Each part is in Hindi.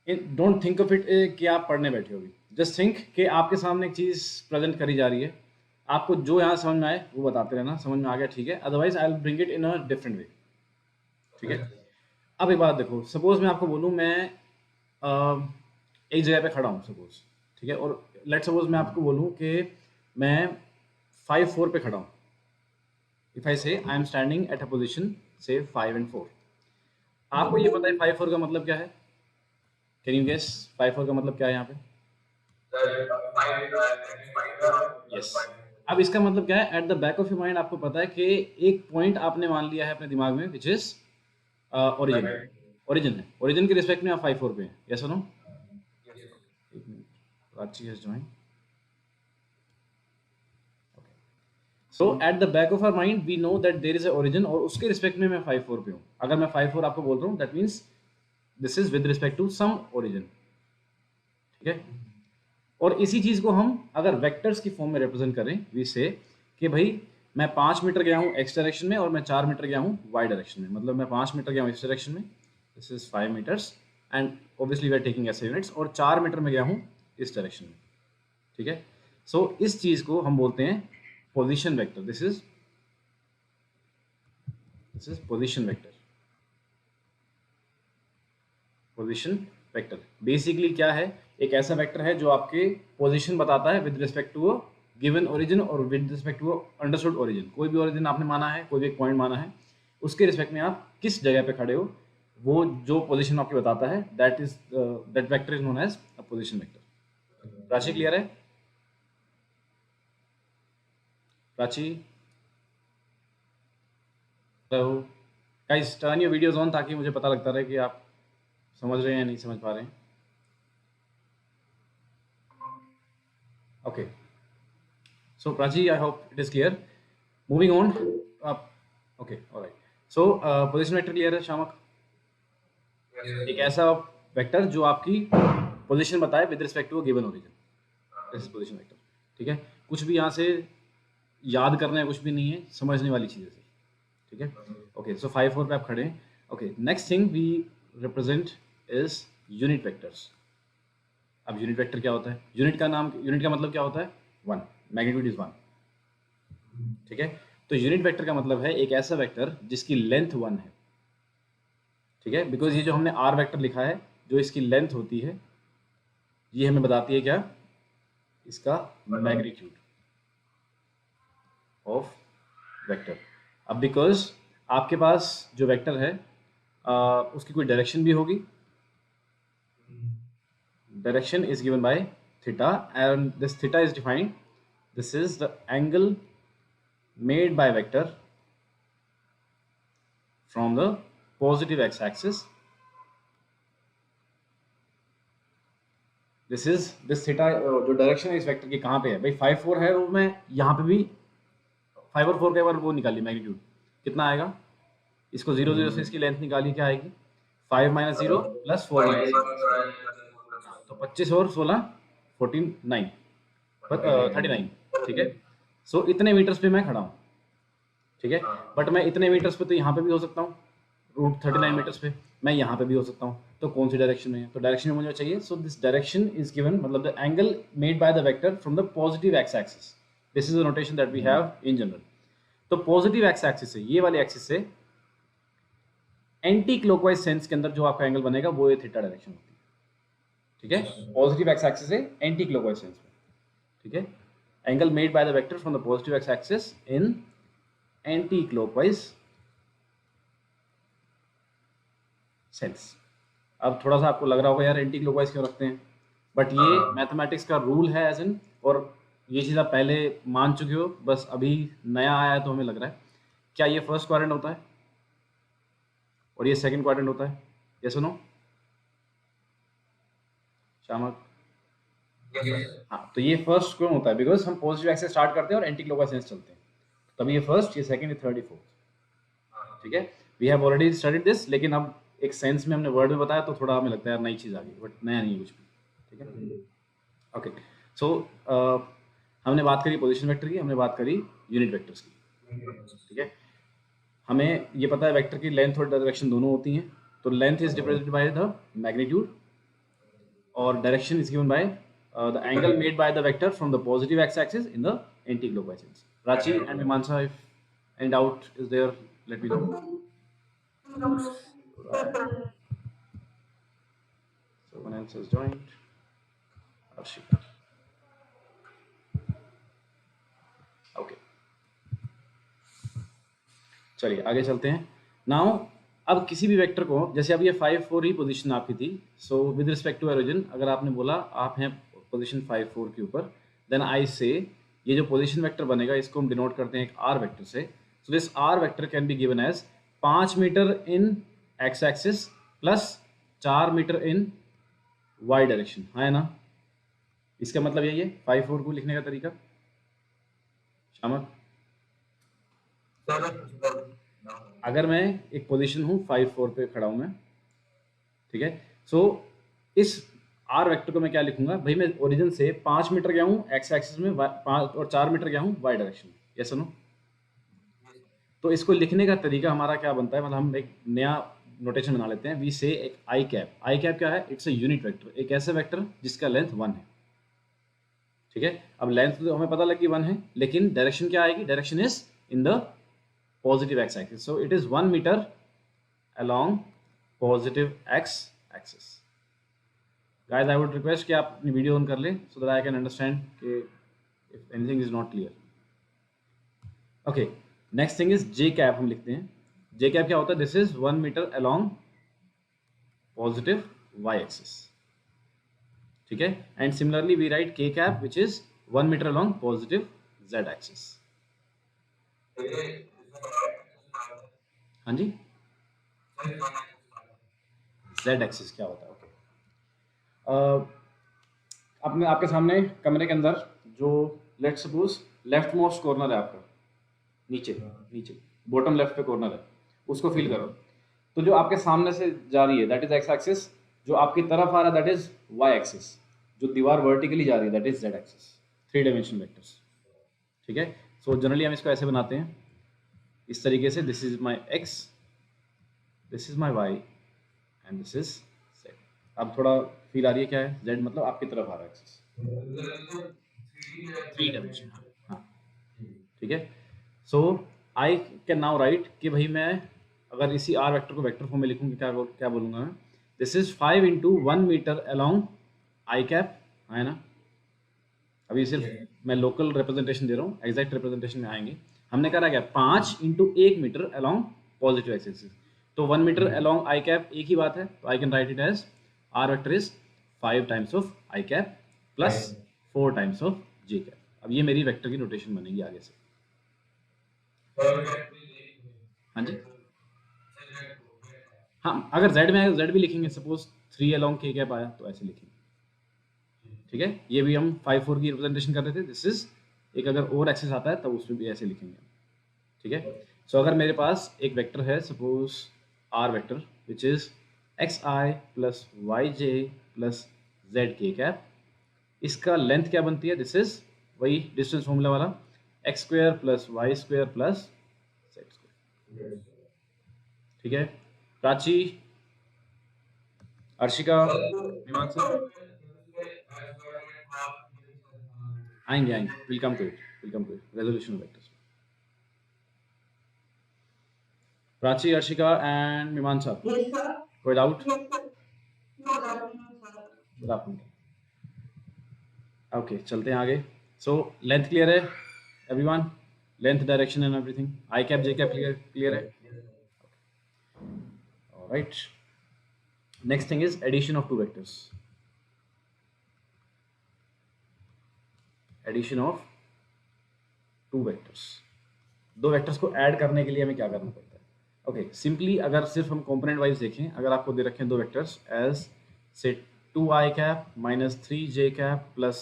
डोंट थिंक ऑफ इट कि आप पढ़ने बैठे हो अभी। जस्ट थिंक कि आपके सामने एक चीज़ प्रेजेंट करी जा रही है, आपको जो यहाँ समझ में आए वो बताते रहना, समझ में आ गया ठीक है, otherwise I will bring it in a different way. ठीक है। अब एक बात देखो, सपोज मैं आपको बोलूँ मैं एक जगह पे खड़ा हूँ सपोज, ठीक है, और लेट सपोज मैं आपको बोलूँ कि मैं 5-4 पे खड़ा हूँ। इफ आई से I am standing at a position से 5 and 4, आपको ये पता है 5-4 का मतलब क्या है? कैन यू गेस 5-4 का मतलब क्या है यहाँ पे? यस। अब इसका मतलब क्या है? Eight the back of your mind आपको पता है कि एक पॉइंट आपने मान लिया है अपने दिमाग में, विच इज ओरिजिन। ओरिजिन है, ओरिजिन के रिस्पेक्ट में आप 5-4 पे हैं, यस और नो? एक minute, Prachi has join. So at the back of our mind we know that there is a origin, और उसके रिस्पेक्ट में मैं 5-4 पे हूँ। अगर मैं 5-4 आपको बोल रहा हूँ, that means this is with respect to some origin. ठीक है। और इसी चीज को हम अगर वेक्टर्स की फॉर्म में रिप्रेजेंट करें, वी से कि भाई मैं 5 मीटर गया हूँ एक्स डायरेक्शन में और मैं 4 मीटर गया हूँ वाई डायरेक्शन में, मतलब मैं 5 मीटर गया हूँ इस डायरेक्शन में, this is 5 metres and obviously we are taking ऐसे यूनिट्स, और 4 मीटर में गया हूँ इस डायरेक्शन में। ठीक है। सो इस चीज को हम बोलते हैं position vector. This is position vector. Position vector basically क्या है? एक ऐसा वेक्टर है जो आपके पोजीशन बताता है with respect to a given origin और with respect to understood origin. कोई भी ओरिजिन आपने माना है, कोई भी एक पॉइंट माना है, उसके रिस्पेक्ट में आप किस जगह पे खड़े हो, वो जो पोजीशन आपकी बताता है, that vector is known as a position vector. Rashi clear है? Prachi, hello guys, turn your videos on ताकि मुझे पता लगता रहे कि आप समझ रहे हैं या नहीं समझ पा रहे हैं। Okay, so Prachi, I hope it is clear. Moving on. uh, okay, all right. So position vector clear है शामक? एक ऐसा वेक्टर जो आपकी पोजीशन बताए with respect to a given origin, this is position vector. ठीक है। कुछ भी यहाँ से याद करना है कुछ भी नहीं है, समझने वाली चीज़ है। ठीक है। ओके, सो 5-4 पे आप खड़े हैं। Okay, next thing we represent is unit vectors. अब यूनिट वेक्टर क्या होता है? यूनिट का नाम, यूनिट का मतलब क्या होता है? 1, मैग्नीट्यूड इज 1। ठीक है। तो यूनिट वेक्टर का मतलब है एक ऐसा वेक्टर जिसकी लेंथ 1 है। ठीक है, बिकॉज ये जो हमने आर वेक्टर लिखा है, जो इसकी लेंथ होती है, ये हमें बताती है क्या? इसका मैग्नीट्यूड ऑफ वेक्टर। अब बिकॉज आपके पास जो वेक्टर है उसकी कोई डायरेक्शन भी होगी, direction is given by theta, and this theta is defined, this is the angle made by vector from the positive x-axis. this theta जो डायरेक्शन है इस वेक्टर की कहाँ पे है भाई? 5-4 है, वो मैं यहाँ पे भी 5 और 4 का एक बार वो निकाली मैग्नीट्यूड, कितना आएगा? इसको 0 0 से इसकी लेंथ निकाली, क्या आएगी? 5 - 0 + 4 - 0, तो 25 और 16 49 39। ठीक है। सो इतने मीटर्स पे मैं खड़ा हूँ। ठीक है। बट मैं इतने मीटर्स पे तो यहाँ पे भी हो सकता हूँ, रूट 39 मीटर्स पे मैं यहाँ पे भी हो सकता हूँ। तो कौन सी डायरेक्शन में है? तो डायरेक्शन में मुझे चाहिए। So this direction is given, मतलब the angle made by the vector from the positive x axis. This is the notation that we have in general. तो पॉजिटिव एक्स एक्सिस से, ये वाले एक्सिस से एंटी क्लॉकवाइज सेंस के अंदर जो आपका एंगल बनेगा वो ये थीटा डायरेक्शन होती है। ठीक है। पॉजिटिव एक्स एक्सिस से एंटी क्लॉकवाइज सेंस में। ठीक है। Angle made by the vector from the positive x axis in anti clockwise sense. अब थोड़ा सा आपको लग रहा होगा यार एंटी क्लॉकवाइज क्यों रखते हैं, बट ये मैथमेटिक्स का रूल है एज इन, और ये चीज़ आप पहले मान चुके हो, बस अभी नया आया है तो हमें लग रहा है। क्या ये फर्स्ट क्वाड्रेंट होता है और ये सेकंड क्वाड्रेंट होता है? ये सुनो शामक। हाँ, तो ये फर्स्ट क्यों होता है? बिकॉज हम पॉजिटिव एक्स से स्टार्ट करते हैं और एंटी क्लॉकवाइज सेंस चलते हैं, तभी ये फर्स्ट, ये सेकंड, ये थर्ड, ये फोर्थ। ठीक है। We have already studied this, लेकिन अब एक सेंस में हमने वर्ड में बताया तो थोड़ा हमें लगता है यार नई चीज़ आ गई, बट नया नहीं है कुछ भी। ठीक है। ओके, सो हमने बात करी पोजीशन वेक्टर की, हमने बात करी यूनिट वेक्टर्स की। ठीक है। हमें ये पता है वेक्टर की लेंथ और डायरेक्शन दोनों होती हैं, तो length is represented by the magnitude or direction is given by the angle made by the vector from the positive x-axis in the anti-clockwise sense. Prachi and Mimamsa, if any doubt is there, let me know. Someone else has joined. Arshika. Okay. चलिए आगे चलते हैं. नाउ अब किसी भी वेक्टर को, जैसे अब ये 5-4 ही पोजीशन आपकी थी, so with respect to origin अगर आपने बोला आप हैं पोजीशन 5-4 के ऊपर, देन आई से ये जो पोजीशन वेक्टर बनेगा इसको हम डिनोट करते हैं एक आर वेक्टर से. So this R vector can be given as 5 metre in X axis plus 4 metre in Y direction, है ना. इसका मतलब यही है 5-4 को लिखने का तरीका. शामक, अगर मैं एक पोजीशन हूँ 5-4 पे खड़ा हूँ मैं, ठीक है, सो इस आर वेक्टर को मैं क्या लिखूंगा भाई, मैं ओरिजिन से 5 मीटर गया हूँ एक्स एक्सिस में, 5 और 4 मीटर गया हूँ वाई डायरेक्शन में. यस सुनो, तो इसको लिखने का तरीका हमारा क्या बनता है, मतलब हम एक नया नोटेशन बना लेते हैं. वी से एक आई कैप. आई कैप क्या है, इट्स अ यूनिट वेक्टर, एक ऐसे वेक्टर जिसका लेंथ 1 है. ठीक है, अब लेंथ तो हमें पता लगी 1 है, लेकिन डायरेक्शन क्या आएगी, direction is in the positive x axis, so it is 1 meter along positive x axis. Guys, I would request कि आप अपनी वीडियो ऑन कर लें so that I can understand कि if anything is not clear. Okay, next thing is j cap. हम लिखते हैं j cap क्या होता है, this is 1 meter along positive y axis. ठीक है, and similarly we write k cap which is 1 meter along positive z axis. हाँ जी, z एक्सिस क्या होता है. ओके, अपने आपके सामने कमरे के अंदर जो let suppose left most corner है आपका, नीचे नीचे बॉटम लेफ्ट पे कॉर्नर है, उसको फील करो. तो जो आपके सामने से जा रही है दैट इज एक्स एक्सिस, जो आपकी तरफ आ रहा है दैट इज वाई एक्सिस, जो दीवार वर्टिकली जा रही है that is Z axis. 3 dimensional vectors. ठीक है, सो जनरली हम इसको ऐसे बनाते हैं इस तरीके से, this is my X, this is my Y and this is Z. अब थोड़ा फील आ रही है क्या है, जेड मतलब आपकी तरफ आ रहा है एक्सिस, 3 डायमेंशन. हाँ ठीक है, so I can now write कि भाई मैं अगर इसी आर वेक्टर को वेक्टर फॉर्म में लिखूंगी क्या बोलूंगा मैं, this is 5 into 1 metre along I cap, है ना. अभी सिर्फ मैं लोकल रिप्रेजेंटेशन दे रहा हूँ, एग्जैक्ट रिप्रेजेंटेशन में आएंगे. हमने करा क्या, 5 into 1 metre along positive axis, तो 1 मीटर अलोंग आई कैप एक ही बात है, तो I can write it as R vector is 5 times of I cap plus 4 times of J cap. अब ये मेरी वेक्टर की नोटेशन बनेगी आगे से. हाँ जी, हाँ अगर जेड में है जेड भी लिखेंगे, सपोज 3 अलोंग के कैप आया तो ऐसे लिखेंगे. ठीक है, ये भी हम 5-4 की रिप्रेजेंटेशन कर रहे थे. दिस इज एक अगर और एक्सेस आता है तब उसमें भी ऐसे लिखेंगे. ठीक है, सो अगर मेरे पास एक वेक्टर है suppose R vector which is X I plus Y J plus Z K cap, इसका लेंथ क्या बनती है, दिस इज वही डिस्टेंस फॉर्मूला वाला, X square plus Y square plus Z square. ठीक है, प्राची, अर्शिका, मीमांसा आएंगे will come to it resolution vectors. Prachi, Arshika and Mimansa, कोई डाउट? ओके, चलते हैं आगे. सो लेंथ क्लियर है everyone, length direction and everything, I cap j cap clear है. Alright, next thing is addition of 2 vectors. Addition of 2 vectors, 2 vectors को ऐड करने के लिए हमें क्या करना पड़ता है. ओके, सिंपली अगर सिर्फ हम कंपोनेंट वाइज देखें, अगर आपको दे रखें 2 वेक्टर्स एज से 2 आई कैप माइनस 3 जे कैप प्लस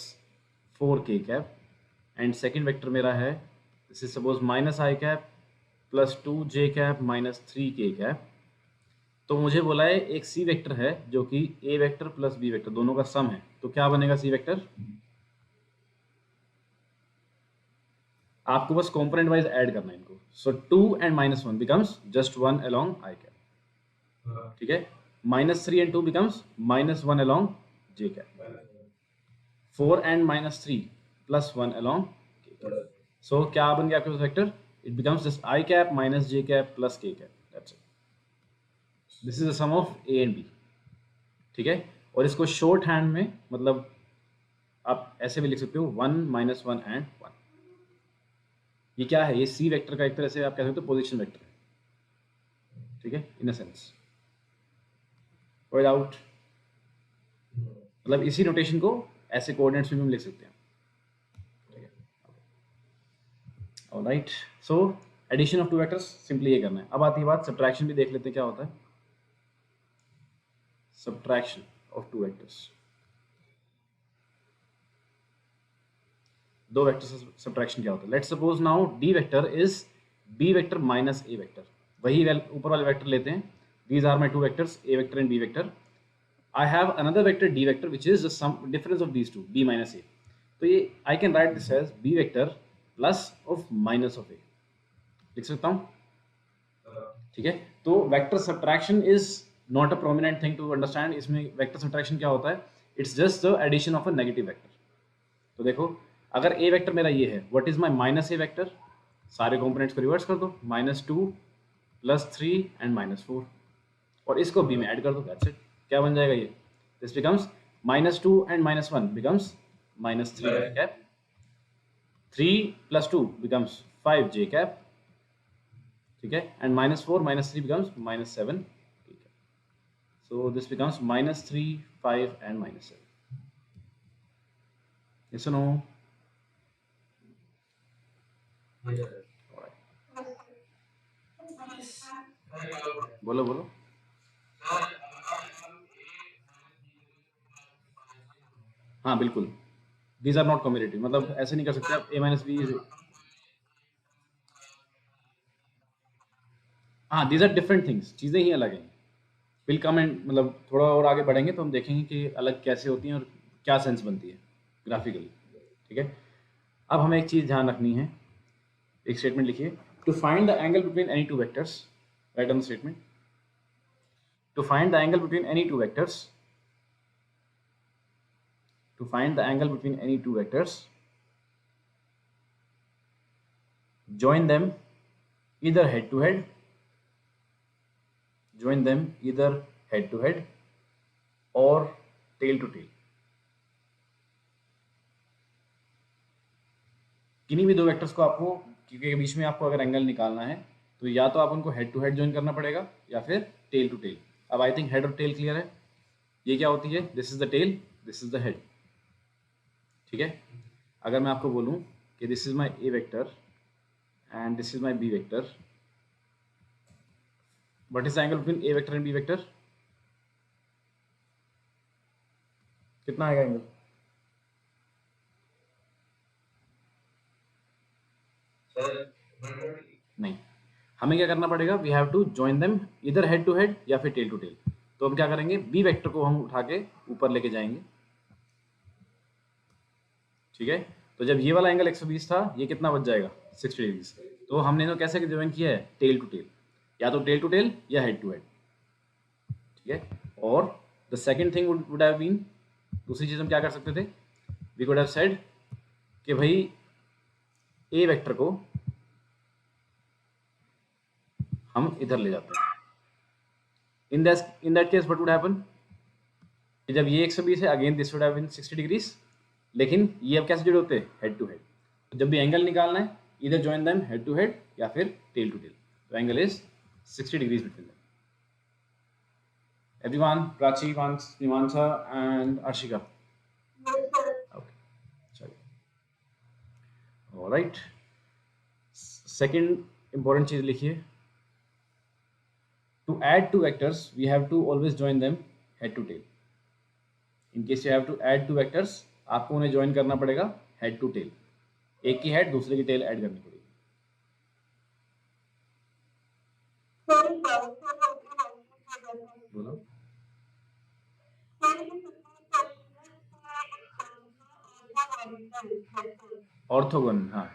4 के कैप, एंड सेकेंड वेक्टर मेरा है this is suppose minus I cap plus 2 J cap minus 3 के कैप, तो मुझे बोला है एक सी वेक्टर है जो कि ए वेक्टर प्लस बी वेक्टर दोनों का सम है, तो क्या बनेगा सी वेक्टर. आपको बस कंपोनेंट वाइज ऐड करना है इनको. सो 2 and -1 becomes just 1 along I cap. ठीक है, -3 and 2 becomes -1 along J cap, 4 and minus 3 plus 1 along k cap. So क्या बन गया आपके पास vector? It becomes just I cap minus j cap plus k cap. That's it. This is the sum of a and b. ठीक है, और इसको शॉर्ट हैंड में मतलब आप ऐसे भी लिख सकते हो 1 minus 1 and 1. ये क्या है? ये सी वेक्टर का एक तरह से आप कह सकते हो पोजीशन वेक्टर है. ठीक है, इन अ सेंस. कोई डाउट? मतलब इसी नोटेशन को ऐसे कोऑर्डिनेट्स में भी हम लिख सकते हैं. ठीक है, alright. So addition of two vectors simply ये करना है. अब आती है बात सब्ट्रैक्शन. भी देख लेते हैं क्या होता है सब्ट्रैक्शन ऑफ टू वेक्टर्स. दो वेक्टर से सब्ट्रैक्शन क्या होता है? Let's suppose now D vector is B vector minus A vector. वही ऊपर वाले वेक्टर लेते हैं. These are my two vectors A vector and B vector. I have another vector d vector which is the sum difference of these two b minus a. तो ये I can write this as b vector plus of minus of a. लिख सकता हूँ. ठीक है, तो vector subtraction is not a prominent thing to understand. इसमें वेक्टर सब्ट्रैक्शन क्या होता है? It's just the addition of a negative vector. तो देखो, अगर ए वेक्टर मेरा ये है, what is my minus A vector? सारे कॉम्पोनेंट्स को रिवर्स कर दो, -2 + 3 एंड -4, और इसको b में ऐड कर दो. That's it. क्या बन जाएगा ये? This becomes -2 and -1 becomes -3 j cap. 3 + 2 becomes 5 j cap. ठीक है, and -4 - 3 becomes -7 j cap. So this becomes -3, 5 and -7. Yes or no? बोलो बोलो. हाँ बिल्कुल, दीज आर नॉट कम्यूटेटिव. मतलब ऐसे नहीं कर सकते आप a - b इज. हाँ, दीज आर डिफरेंट थिंग्स. चीज़ें ही अलग हैं. विल कम एंड मतलब थोड़ा और आगे बढ़ेंगे तो हम देखेंगे कि अलग कैसे होती हैं और क्या सेंस बनती है ग्राफिकली. ठीक है, अब हमें एक चीज़ ध्यान रखनी है. एक स्टेटमेंट लिखिए. To find the angle between any two vectors, write down the statement. To find the angle between any two vectors, to find the angle between any two vectors, join them either head to head, or tail to tail. किन्हीं भी दो वेक्टर्स को आपको, क्योंकि बीच में आपको अगर एंगल निकालना है तो या तो आप उनको हेड टू हेड ज्वाइन करना पड़ेगा या फिर टेल टू टेल. अब आई थिंक हेड और टेल क्लियर है. ये क्या होती है? This is the tail, this is the head. ठीक है, अगर मैं आपको बोलूं कि this is my A vector and this is my B vector, what is the angle between A vector and B vector? कितना आएगा एंगल? नहीं, हमें क्या करना पड़ेगा? We have to join them इधर हेड टू हेड या फिर टेल टू टेल. तो हम क्या करेंगे? बी वेक्टर को हम उठा के ऊपर लेके जाएंगे. ठीक है, तो जब ये वाला एंगल 120 था, ये कितना बच जाएगा? 60 डिग्री. तो हमने तो कैसे ज्वाइन किया है? टेल टू टेल, या तो टेल टू टेल या हेड टू हेड. ठीक है, और the second thing would have been, दूसरी चीज हम क्या कर सकते थे? वी कुड हैव सेड कि भाई ए वेक्टर को हम इधर ले जाते हैं. In that case what would happen? जब ये 120 है, again this would have been 60 degrees. लेकिन ये अब कैसे जुड़े होते हैं? Head to head. तो जब भी एंगल निकालना है, इधर join them head to head या फिर टेल टू टेल. तो angle is 60 degrees between them. Everyone, Prachi, Vimansha and Ashika. Okay, sorry. All right. Second important चीज लिखिए. To add two vectors, we have to always join them head to tail. In case you have to add two vectors, आपको उन्हें join करना पड़ेगा head to tail. एक की head दूसरे की tail add करनी पड़ेगी. बोलो. ऑर्थोगोनल. हाँ,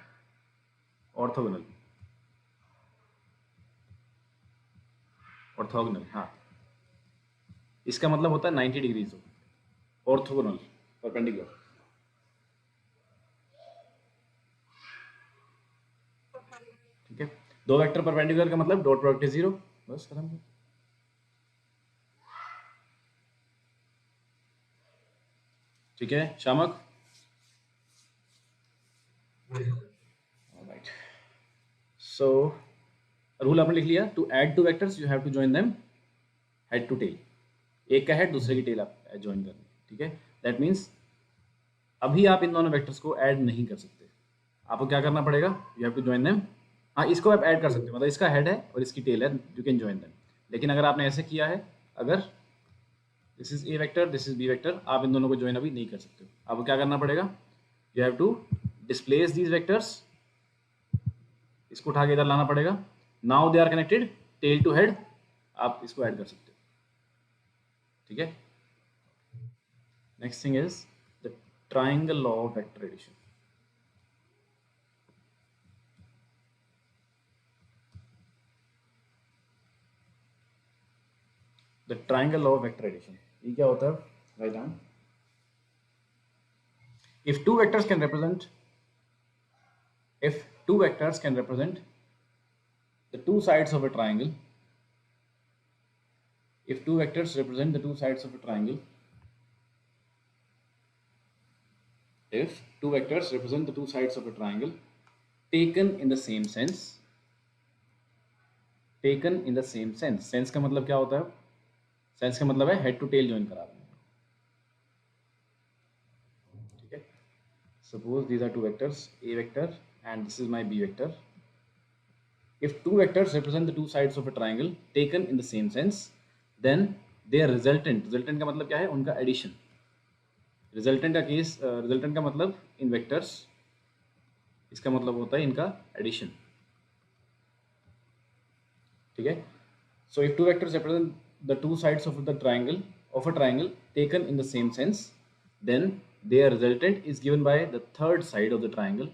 ऑर्थोगोनल. ऑर्थोगोनल, हाँ. इसका मतलब होता है 90 डिग्रीज हो. ऑर्थोगोनल परपेंडिकुलर, ठीक है। दो वेक्टर परपेंडिकुलर का मतलब डॉट प्रोडक्ट इज 0, बस खत्म। ठीक है शामक, राइट। सो रूल आपने लिख लिया, to add two vectors you have to join them head to tail, एक का हेड दूसरे की टेल आप ज्वाइन करनी, ठीक है। दैट मीन्स अभी आप इन दोनों वेक्टर्स को ऐड नहीं कर सकते, आपको क्या करना पड़ेगा, you have to join them. हाँ, इसको आप ऐड कर सकते हो, मतलब इसका हेड है और इसकी टेल है, यू कैन जॉइन देम। लेकिन अगर आपने ऐसे किया है, अगर this is A vector, this is B vector, आप इन दोनों को ज्वाइन अभी नहीं कर सकते हो। आपको क्या करना पड़ेगा, you have to displace these vectors, इसको उठा के इधर लाना पड़ेगा। Now they are connected tail to head, आप इसको ऐड कर सकते हो, ठीक है। Next thing is the triangle law of vector addition. The triangle law of vector addition, ये क्या होता है, write down. if two vectors can represent if two vectors can represent the two sides of a triangle, if two vectors represent the two sides of a triangle, if two vectors represent the two sides of a triangle taken in the same sense, taken in the same sense, sense का मतलब क्या होता है, sense का मतलब है head to tail join करा देना, ठीक है। suppose these are two vectors, a vector and this is my b vector. If two vectors represent the two sides of a triangle taken in the same sense, then their resultant, resultant का मतलब क्या है, उनका एडिशन। रिजल्टेंट का केस, रिजल्टेंट का मतलब इन वेक्टर्स, इसका मतलब होता है इनका एडिशन, ठीक है। So if two vectors represent the two sides of the triangle of a triangle taken in the same sense, then their resultant is given by the third side of the triangle,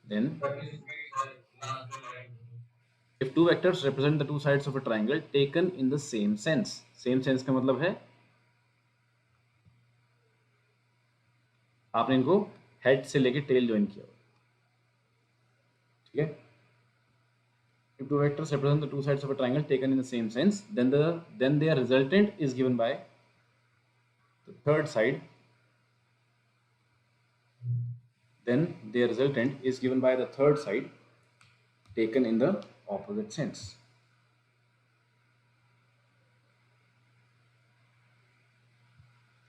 then if two vectors represent the two sides of a triangle taken in the same sense, same sense का मतलब है आपने इनको हेड से लेके टेल ज्वाइन किया, ठीक है। if two vectors represent the two sides of a triangle taken in the same sense, then their resultant is given by the third side, then their resultant is given by the third side taken in the opposite sense,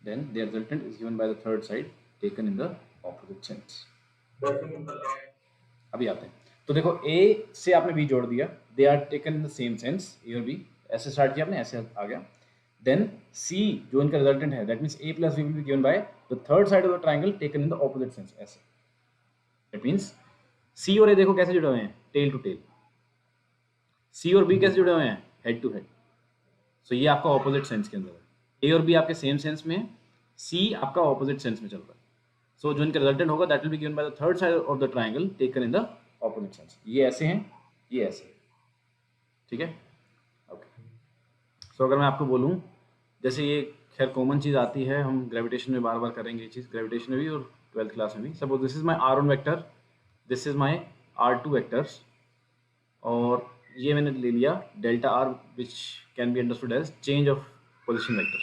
then their resultant is given by the third side taken in the opposite sense. अभी आते हैं, तो देखो a से आपने b जोड़ दिया, they are taken in the same sense, a और b ऐसे स्टार्ट किया आपने, ऐसे आ गया। देन c जो इनका रिजल्टेंट है, that means a plus b will be given by the third side of the triangle taken in the opposite sense, ऐसे। दैट मींस c और a देखो कैसे जुड़े हुए हैं, टेल टू टेल। c और b कैसे जुड़े हुए हैं, हेड टू हेड। सो ये आपका ऑपोजिट सेंस के अंदर है, a और b आपके सेम सेंस में है, c आपका ऑपोजिट सेंस में चल रहा है। सो जो इनका रिजल्टेंट होगा that will be given by the third side of the triangle taken in the opposite sense. ये ऐसे हैं, ये ऐसे है, ठीक है, ओके। सो अगर मैं आपको बोलूं, जैसे ये खैर कॉमन चीज़ आती है, हम ग्रेविटेशन में बार बार करेंगे ये चीज़, ग्रेविटेशन में भी और 12th क्लास में भी। Suppose this is my r1 vector, this is my r2 vectors, और ये मैंने ले लिया delta r which can be understood as change of position vector,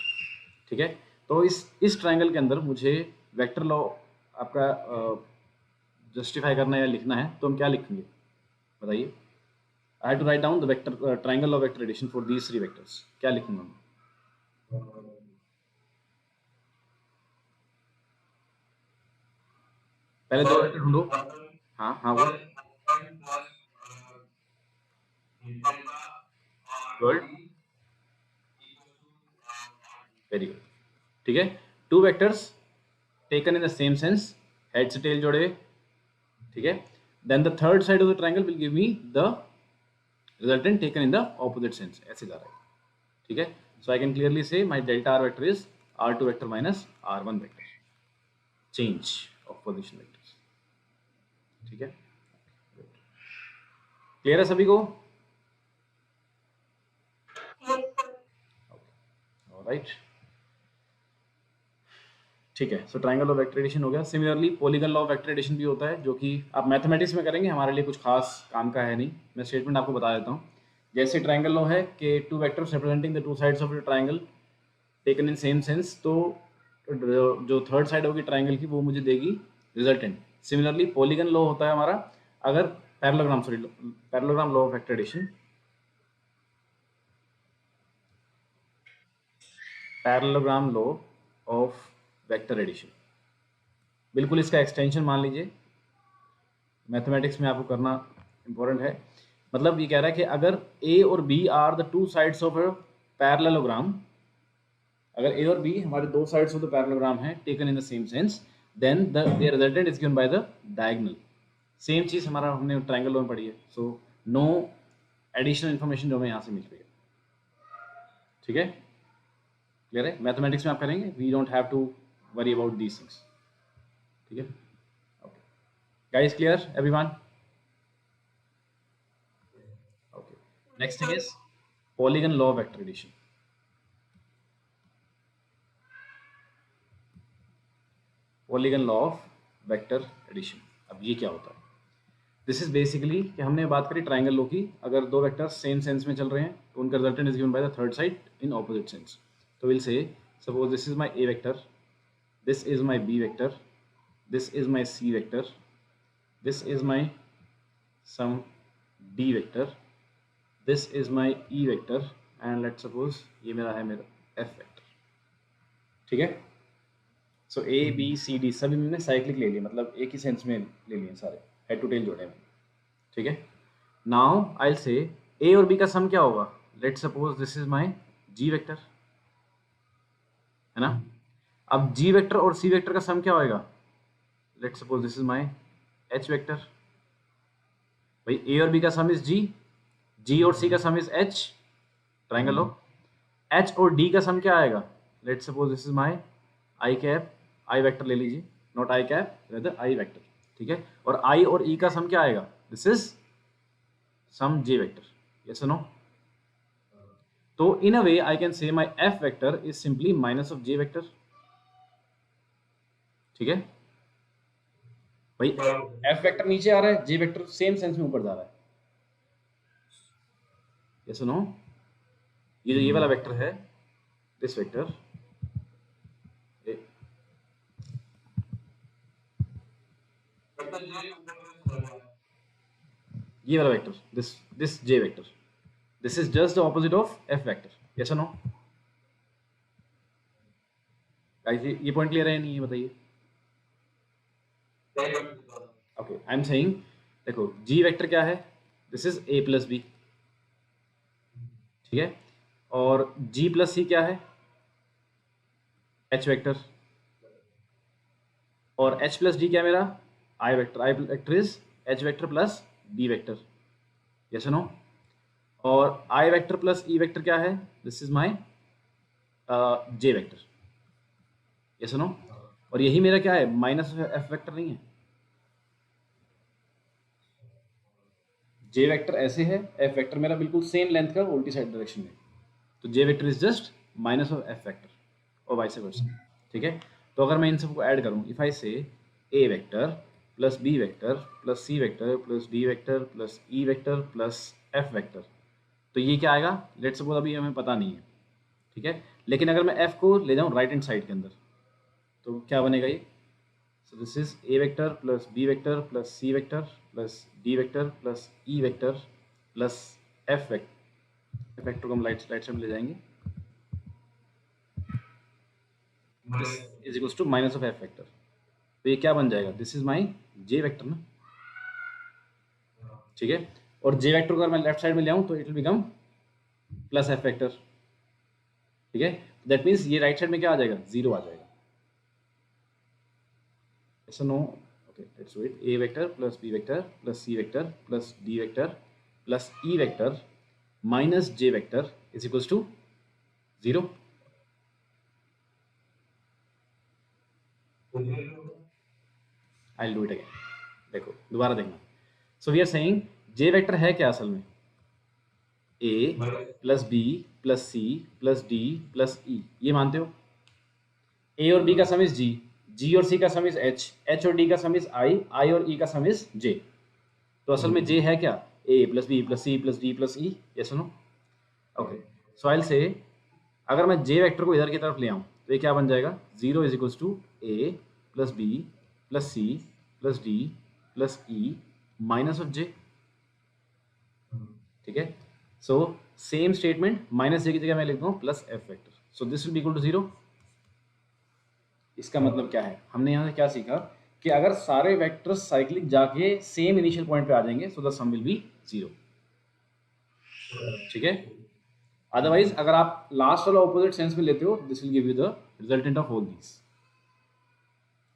ठीक है। तो इस ट्राइंगल के अंदर मुझे वेक्टर लॉ आपका जस्टिफाई करना है या लिखना है, तो हम क्या लिखेंगे बताइए। I have to write down the vector triangle of vector addition for these three vectors, क्या लिखूंगा मैं, पहले दो वेक्टर ढूंढो। हाँ हाँ वो गुड, वेरी गुड, ठीक है। Two vectors taken in the same sense, head से टेल जोड़े, ठीक है। Then the third side of the triangle will give me the resultant taken in the opposite sense, ऐसे जा रहा है, ठीक है। So I can clearly say my delta r vector is r2 vector minus r1 vector, change of position vectors, ठीक है। क्लियर है सभी को, राइट, ठीक है। So triangle law of vector addition हो गया। Similarly polygon law of vector addition भी होता है, जो कि आप मैथमेटिक्स में करेंगे, हमारे लिए कुछ खास काम का है नहीं। मैं स्टेटमेंट आपको बता देता हूँ। जैसे ट्रायंगल लॉ है कि two vectors representing the two sides of the triangle taken in same sense, तो जो थर्ड साइड होगी ट्रायंगल की वो मुझे देगी रिजल्टेंट। सिमिलरली पॉलीगन लॉ होता है हमारा अगर parallelogram law of vector addition, parallelogram law of vector addition, बिल्कुल इसका एक्सटेंशन मान लीजिए। मैथमेटिक्स में आपको करना इंपॉर्टेंट है। मतलब ये कह रहा है कि अगर ए और B are the two sides of a parallelogram, अगर ए और बी हमारे दो साइड्स ऑफ द पैरेललोग्राम हैं taken in the same sense, then the their resultant is given by the diagonal. Same चीज़ हमारा हमने ट्रायंगल लॉ में पढ़ी है। सो नो एडिशनल इन्फॉर्मेशन जो हमें यहाँ से मिल रही है। ठीक है, क्लियर है। मैथमेटिक्स में आप करेंगे, we don't have to worry about these things. ठीक है, okay guys, clear everyone? Okay, next thing is polygon law of vector addition. Polygon law of vector addition, अब ये क्या होता है? दिस इज बेसिकली कि हमने बात करी ट्रायंगल लॉ की, अगर दो वेक्टर्स सेम सेंस में चल रहे हैं तो उनका resultant is given by the third side in opposite sense. तो will say suppose this is my A vector, this is my b vector, this is my c vector, this is my some d vector, this is my e vector, and let's suppose ये मेरा है मेरा f vector। ठीक है, सो a b c d सभी मैंने साइक्लिक ले लिए, मतलब एक ही सेंस में ले लिए सारे, हेड टू टेल जोड़े हैं। ठीक है, now I will say a और b का सम क्या होगा? Let's suppose this is my g vector, है ना। अब g वेक्टर और c वेक्टर का सम क्या होएगा? Let's suppose this is my h vector. भाई a और b का सम इज g और c का सम is h, triangle low. h और d का सम क्या आएगा? Let's suppose this is my i cap, i vector ले लीजिए, not i cap, rather i vector. ठीक है, और i और e का सम क्या आएगा? This is sum j vector, yes और नो? तो in a way I can say my f vector is simply minus of j vector. ठीक है भाई, f वेक्टर नीचे आ रहा है, j वेक्टर सेम सेंस में ऊपर जा रहा है, यस और नो? ये जो ये वाला वेक्टर है, दिस वेक्टर, ये वाला vector, this j vector, this is just the opposite of f vector, yes और नो? गाइस ये पॉइंट क्लियर है नहीं, ये बताइए। ओके, आई एम सेइंग, देखो g वेक्टर क्या है? This is a plus B. ठीक है, और g प्लस सी क्या है? h vector. और h प्लस डी क्या है मेरा? i vector. i vector is h vector plus d vector, yes no? और i vector plus e vector क्या है? This is my j vector, yes no? और यही मेरा क्या है? माइनस f वेक्टर नहीं है। j वेक्टर ऐसे है, f वेक्टर मेरा बिल्कुल सेम लेंथ का उल्टी साइड डायरेक्शन में, तो j vector is just minus of f vector और वाइस वर्सा। ठीक है, तो अगर मैं इन सबको ऐड करूं, इफ आई से a vector plus b vector plus c vector plus d vector plus e vector plus f vector, तो ये क्या आएगा? लेट्स सपोज अभी हमें पता नहीं है, ठीक है, लेकिन अगर मैं f को ले जाऊं राइट हैंड साइड के अंदर, तो क्या बनेगा ये? So this is a vector plus b vector plus c vector plus d vector plus e vector plus f vector. f vector को हम राइट साइड में ले जाएंगे, this is equals to minus of f vector. तो ये क्या बन जाएगा? This is my j vector ना। ठीक है, और j वेक्टर को अगर मैं लेफ्ट साइड में ले आऊं तो it will become plus f vector. ठीक है, दैट मीन्स ये राइट साइड में क्या आ जाएगा? 0 आ जाएगा, ऐसा no? Okay, let's wait. a vector plus b vector plus c vector plus d vector plus e vector minus j vector is equals to 0। I will do it again, देखो दोबारा देखना। So we are saying j vector है क्या असल में? A plus B plus C plus D plus E, ये मानते हो? ए और बी का सम इज जी, जी और सी का सम इज एच, एच और डी का सम इज आई, आई और ई का सम इज जे। तो असल में जे है क्या? A plus B plus C plus D plus E, ये सुनो। ओके, सो आई से अगर मैं जे वेक्टर को इधर की तरफ ले आऊँ तो ये क्या बन जाएगा? 0 is equals to A plus B plus C plus D plus E minus of J. ठीक है, so same statement, minus J की जगह मैं लिखता हूँ plus F vector, so this will be equal to 0। इसका मतलब क्या है? हमने यहाँ से क्या सीखा कि अगर सारे वेक्टर्स साइक्लिक जाके सेम इनिशियल पॉइंट पे आ जाएंगे so the sum will be 0। ठीक है, अदरवाइज अगर आप लास्ट वाला ऑपोजिट सेंस में लेते हो this will give you the resultant of all these.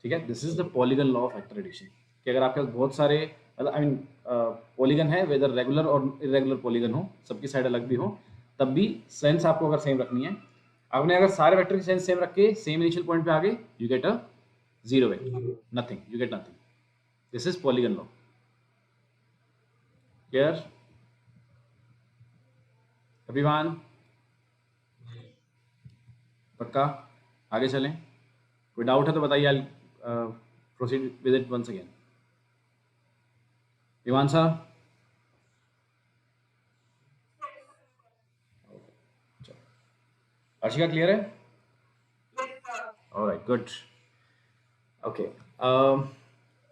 ठीक है, this is the polygon law of vector addition, कि अगर आपके पास बहुत सारे आई मीन पॉलीगन है, वेदर रेगुलर और इरेगुलर पॉलीगन हो, सबकी साइड अलग भी हो, तब भी सेंस आपको अगर सेम रखनी है, आपने अगर सारे वेक्टर की सेंस सेम रख के सेम इनिशियल पॉइंट पे आ गए, you get a zero vector, nothing, you get nothing. This is polygon law. Clear everyone? पक्का? आगे चलें? कोई डाउट है तो बताइए, I proceed with it once again. Vivansha? Arshika clear है? Alright, good. Okay,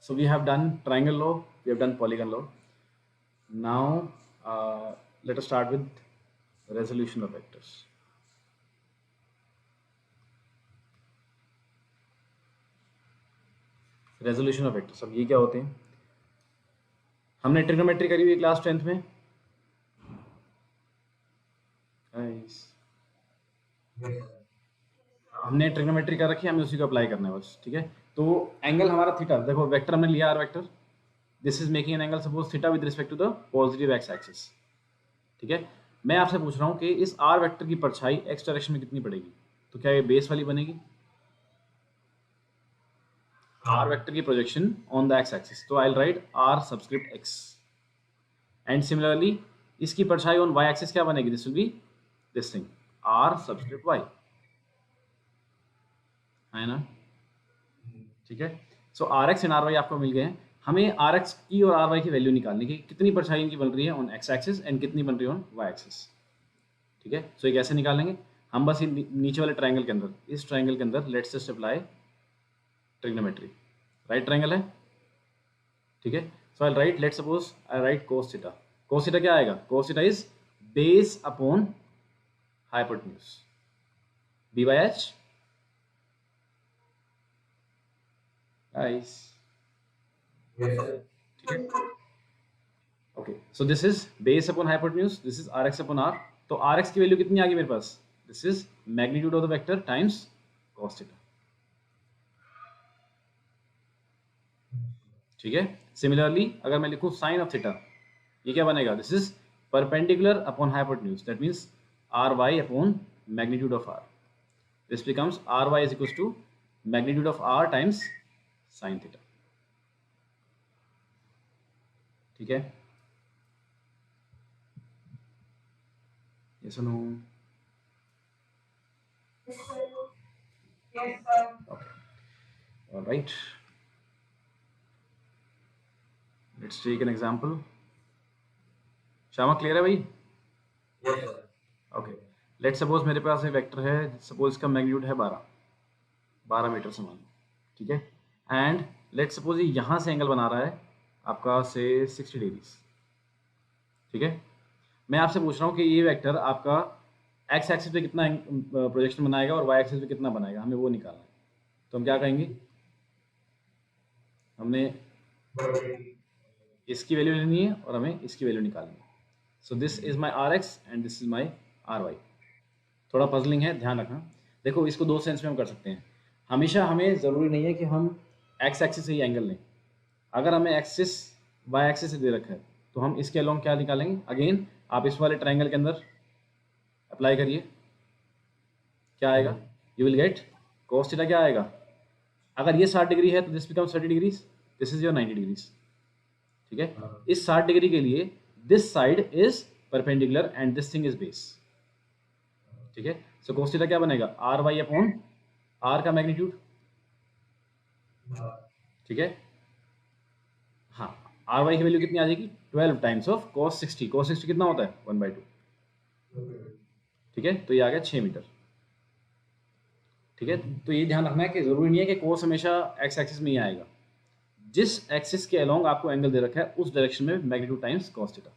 so we have done triangle law, we have done polygon law. Now let us start with resolution of vectors. Resolution of vectors, अब ये क्या होते हैं? हमने ट्रिग्नोमेट्री करी हुई क्लास 10th में। हमने ट्रिग्नोमेट्री कर रखी है, हमें उसी को अप्लाई करना है बस। ठीक है, तो एंगल हमारा थीटा, देखो वेक्टर हमने लिया R vector, this is making an angle suppose theta with respect to the positive x axis. ठीक है, मैं आपसे पूछ रहा हूँ कि इस आर वेक्टर की परछाई एक्स डायरेक्शन में कितनी पड़ेगी? तो क्या ये बेस वाली बनेगी? आर वेक्टर की projection on the x axis, तो I will write R subscript x. And similarly इसकी परछाई ऑन वाई एक्सिस क्या बनेगी? This will be this thing, R subscript y, है ना? ठीक है, so R x and R y आपको मिल गए हैं। हमें आर एक्स की और आर वाई की वैल्यू निकालनी की, कितनी परछाई इनकी बन रही है ऑन एक्स एक्सिस एंड कितनी बन रही है ऑन वाई एक्सिस। ठीक है, सो ये कैसे निकालेंगे? हम बस नीचे वाले ट्रायंगल के अंदर, इस ट्रायंगल के अंदर let's just apply trigonometry. Right triangle है, ठीक है, so I write, let's suppose I write cos theta. Cos theta क्या आएगा? Cos theta is base upon hypotenuse, B by H. Nice, ठीक है, okay, so this is base upon hypotenuse, this is R x upon R. तो आर एक्स की वैल्यू कितनी आ गई मेरे पास? This is magnitude of the vector times cos theta. ठीक है, सिमिलरली अगर मैं लिखूं साइन ऑफ थीटा, ये क्या बनेगा? This is perpendicular upon hypotenuse, that means R Y upon magnitude of R. This becomes R Y is equals to magnitude of R times sine theta. ठीक है, yes or no? Yes, sir. Okay, all right, let's take an example. Shyama clear है भाई? yes sir. Okay, let's suppose मेरे पास एक वेक्टर है, सपोज इसका मैग्नीट्यूड है 12 मीटर समान। ठीक है, एंड लेट्स सपोज ये यहाँ से एंगल बना रहा है आपका से 60 डिग्रीज। ठीक है, मैं आपसे पूछ रहा हूँ कि ये वेक्टर आपका एक्स एक्सिस पे कितना प्रोजेक्शन बनाएगा और वाई एक्सिस पे कितना बनाएगा, हमें वो निकालना है। तो हम क्या कहेंगे? हमने इसकी वैल्यू लेनी है और हमें इसकी वैल्यू निकालनी है। So this is my R x and this is my R Y. थोड़ा पजलिंग है, ध्यान रखना। देखो इसको दो सेंस में हम कर सकते हैं। हमेशा हमें ज़रूरी नहीं है कि हम एक्स एक्सिस से ही एंगल लें। अगर हमें एक्सिस वाई एक्सिस से दे रखा है तो हम इसके अलोंग क्या निकालेंगे? अगेन आप इस वाले ट्रायंगल के अंदर अप्लाई करिए, क्या आएगा? You will gate cos theta क्या आएगा? अगर ये 60 डिग्री है तो this becomes 30 degrees, this is your 90 degrees. ठीक है, इस 60 डिग्री के लिए this side is perpendicular and this thing is base. ठीक है, सो cos थीटा क्या बनेगा, आर वाई अपॉन आर का मैग्नीट्यूड। ठीक है, हाँ, आर वाई की वैल्यू कितनी आ जाएगी, 12 टाइम्स ऑफ cos 60। cos 60 कितना होता है, 1/2। ठीक है, तो ये आ गया 6 मीटर। ठीक है, तो ये ध्यान रखना है कि जरूरी नहीं है कि cos हमेशा एक्स एक्सिस में ही आएगा, जिस एक्सिस के अलोंग आपको एंगल दे रखा है उस डायरेक्शन में मैग्नीट्यूड टाइम्स cos थीटा।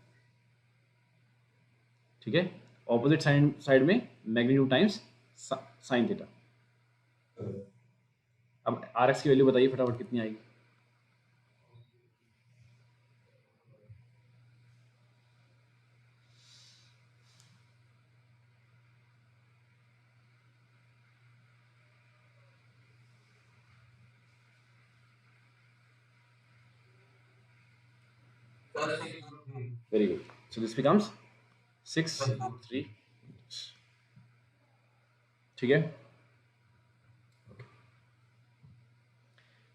ठीक है, ऑपोजिट साइड में मैग्नीट्यूड टाइम्स साइन थीटा। अब आर एक्स की वैल्यू बताइए फटाफट कितनी आएगी। Very good, so this becomes 6 3। ठीक है,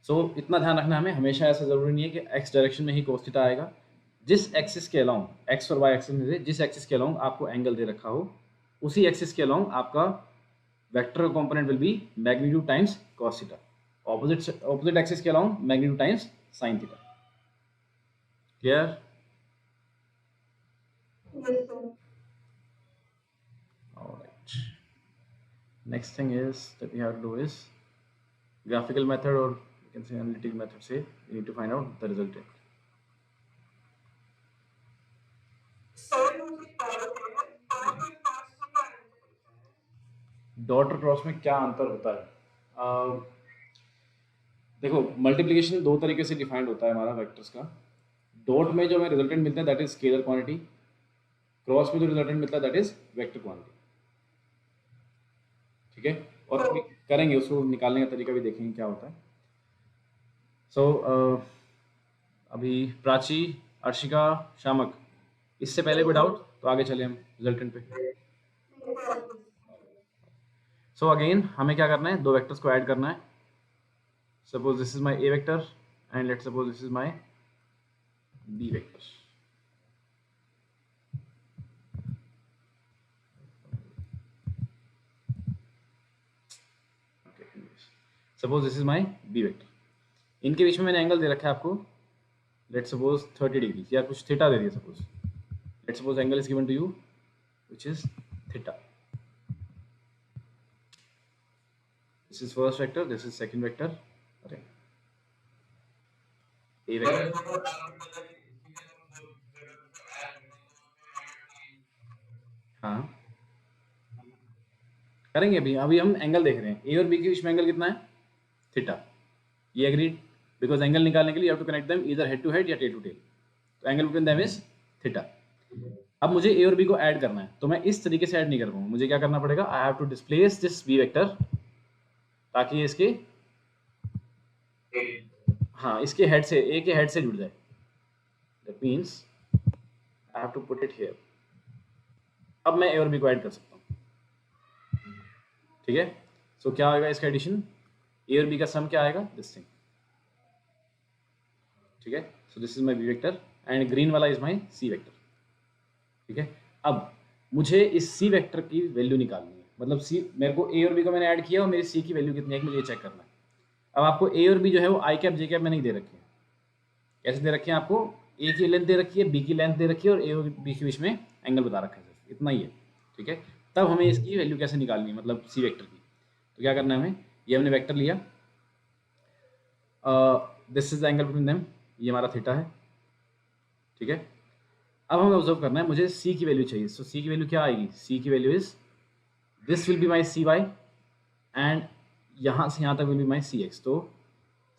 सो इतना ध्यान रखना हमें, हमेशा ऐसा जरूरी नहीं है कि एक्स डायरेक्शन में ही cos थीटा आएगा। जिस एक्सिस के अलोंग, एक्स और वाई एक्सिस में से जिस एक्सिस के अलोंग आपको एंगल दे रखा हो, उसी एक्सिस के अलोंग आपका vector component will be magnitude times cos theta. Opposite axis के along magnitude times sin theta. Clear? Alright. Next thing is that we have to do is graphical method, or you can say analytic method से we need to find out the result. Dot और क्रॉस में क्या अंतर होता है? देखो, मल्टीप्लिकेशन दो तरीके से डिफाइंड होता है हमारा वेक्टर्स का। डॉट में जो हमें रिजल्टेंट मिलता है that is scalar quantity, cross में जो रिजल्टेंट मिलता है दैट इज वेक्टर क्वांटिटी। ठीक है, और अभी करेंगे उसको निकालने का तरीका भी देखेंगे क्या होता है। सो अभी प्राची, अर्शिका, शामक, इससे पहले कोई डाउट तो आगे चले हम रिजल्टेंट पे। सो अगेन हमें क्या करना है, दो वेक्टर्स को ऐड करना है। Suppose this is my A vector and let suppose this is my B vector. Suppose this is my B vector. इनके बीच में मैंने एंगल दे रखा है आपको, लेट सपोज 30 डिग्री या कुछ थीटा दे दिया suppose. Let suppose angle is given to you which is theta. This is first vector, this is second vector. अरे ए वेक्टर, हाँ करेंगे। अभी अभी हम एंगल देख रहे हैं, ए और बी के बीच में एंगल कितना है, थीटा। ये एग्रीड, बिकॉज एंगल निकालने के लिए you have to connect them either head to head या टेल टू टेल। तो angle between them is theta. अब मुझे ए और बी को ऐड करना है, तो मैं इस तरीके से ऐड नहीं कर पाऊंगा। मुझे क्या करना पड़ेगा, I have to displace this B vector ताकि इसके, हाँ इसके हेड से, ए के हेड से जुड़ जाए। That means I have to put it here. अब मैं ए और बी को ऐड कर सकता हूँ। ठीक है, सो क्या आएगा इसका एडिशन, ए और बी का सम क्या आएगा, दिस थिंग। ठीक है, so this is my B vector and green वाला इज माई सी वेक्टर। ठीक है, अब मुझे इस सी वेक्टर की वैल्यू निकालनी है, मतलब सी, मेरे को ए और बी को मैंने ऐड किया और मेरी सी की वैल्यू कितनी है मुझे ये चेक करना है। अब आपको ए और बी जो है वो आई कैप जे कैप में नहीं दे रखी है। कैसे दे रखे हैं आपको, ए की लेंथ दे रखी है, बी की लेंथ दे रखी है और ए और बी के बीच में एंगल बता रखा है, सिर्फ इतना ही है। ठीक है, तब हमें इसकी वैल्यू कैसे निकालनी है, मतलब सी वेक्टर की। तो क्या करना है हमें, ये हमने वेक्टर लिया, this is the angle between them, ये हमारा थीटा है। ठीक है, अब हमें ऑब्जर्व करना है, मुझे सी की वैल्यू चाहिए। सो सी की वैल्यू क्या आएगी, सी की value is this will be my C Y and यहाँ से यहाँ तक will be my C X. तो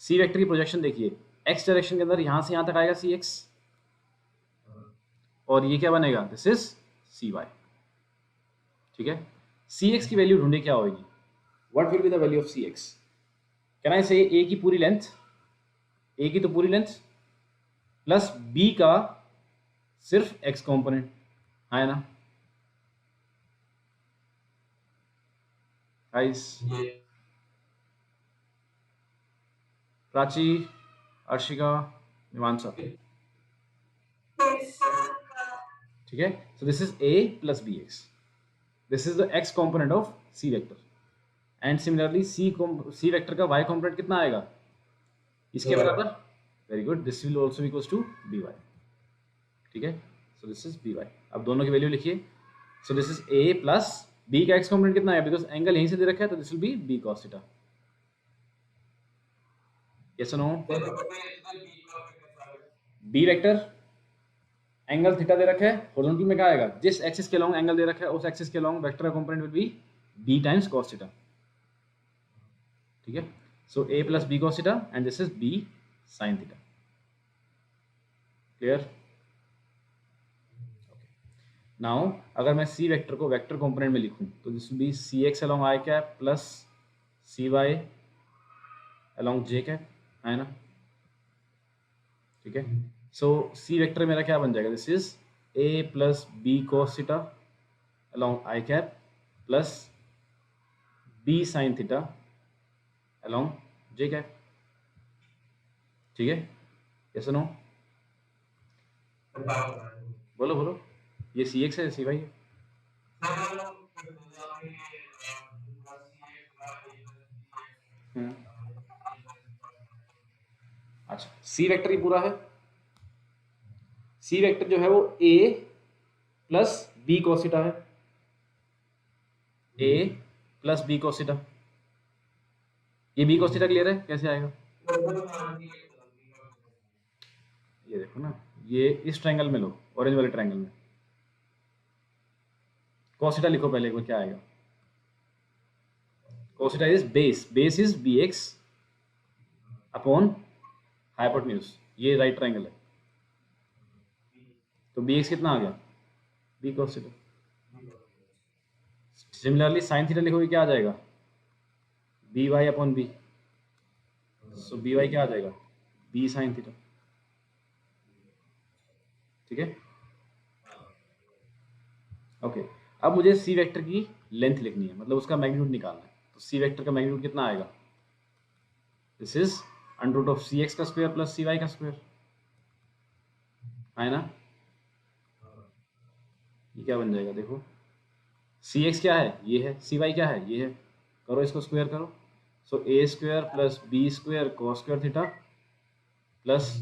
सी वेक्टर की प्रोजेक्शन देखिए, एक्स डायरेक्शन के अंदर यहाँ से यहाँ तक आएगा सी एक्स, और ये क्या बनेगा, दिस इज सी वाई। ठीक है, सी एक्स की वैल्यू ढूंढे क्या होगी, what will be the value of C X. Can I say a की पूरी लेंथ, ए की तो पूरी लेंथ प्लस बी का सिर्फ एक्स कॉम्पोनेंट है ना गाइस। प्राची, अर्शिका, मीमांसा, ठीक है, so this is a plus B X, this is the x component of c vector, and similarly c vector का y कॉम्पोनेंट कितना आएगा इसके बराबर, very good, this will also equals to B Y, ठीक है, so this is B Y. अब दोनों की वैल्यू लिखिए, so this is a plus b का x कॉम्पोनेंट कितना है, बिकॉज एंगल यहीं से दे रखा है तो this will be b cos theta, yes और no, b vector angle theta दे रखा है, हॉरिजॉन्टल में क्या आएगा, जिस एक्सिस के लॉन्ग एंगल दे रखा है उस एक्सिस के लॉन्ग वेक्टर का component will be b times cos theta, ठीक है, सो a plus b cos theta and this is b sin theta, clear. Now अगर मैं c वेक्टर को वेक्टर कंपोनेंट में लिखूं तो this will be C X along I cap plus C Y along J cap, है ना, ठीक है, सो c वेक्टर मेरा क्या बन जाएगा, this is a plus b cos theta along I cap plus b sin theta along J cap, ठीक है, यस नो, बोलो बोलो, ये सी एक्स है सी वाई है, हम्म, अच्छा सी वेक्टर ही पूरा है, सी वेक्टर जो है वो a प्लस बी कोसिटा है, a प्लस बी कोसिटा, ये बी कोसिटा क्लियर है, कैसे आएगा, ये देखो ना, ये इस ट्रायंगल में लो, ऑरेंज वाले ट्रायंगल में कोसिटा लिखो पहले एक बार, क्या आएगा, cos theta is base is B x upon hypotenuse, ये राइट ट्रायंगल है, तो बी एक्स कितना आ गया, B cos theta, similarly sine theta लिखोगे क्या आ जाएगा, B y upon B, so B y क्या आ जाएगा, बी साइन थीटा, ठीक है, ओके, अब मुझे सी वेक्टर की लेंथ लिखनी है, मतलब उसका मैग्नीट्यूड निकालना है, तो सी वेक्टर का मैग्नीट्यूड कितना आएगा, this is under root of C X का स्क्वायर प्लस सी वाई का स्क्वायर, है ना, ये क्या बन जाएगा, देखो सी एक्स क्या है, ये है, सी वाई क्या है, ये है, करो इसको स्क्वायर करो, so A square plus B square cos square theta plus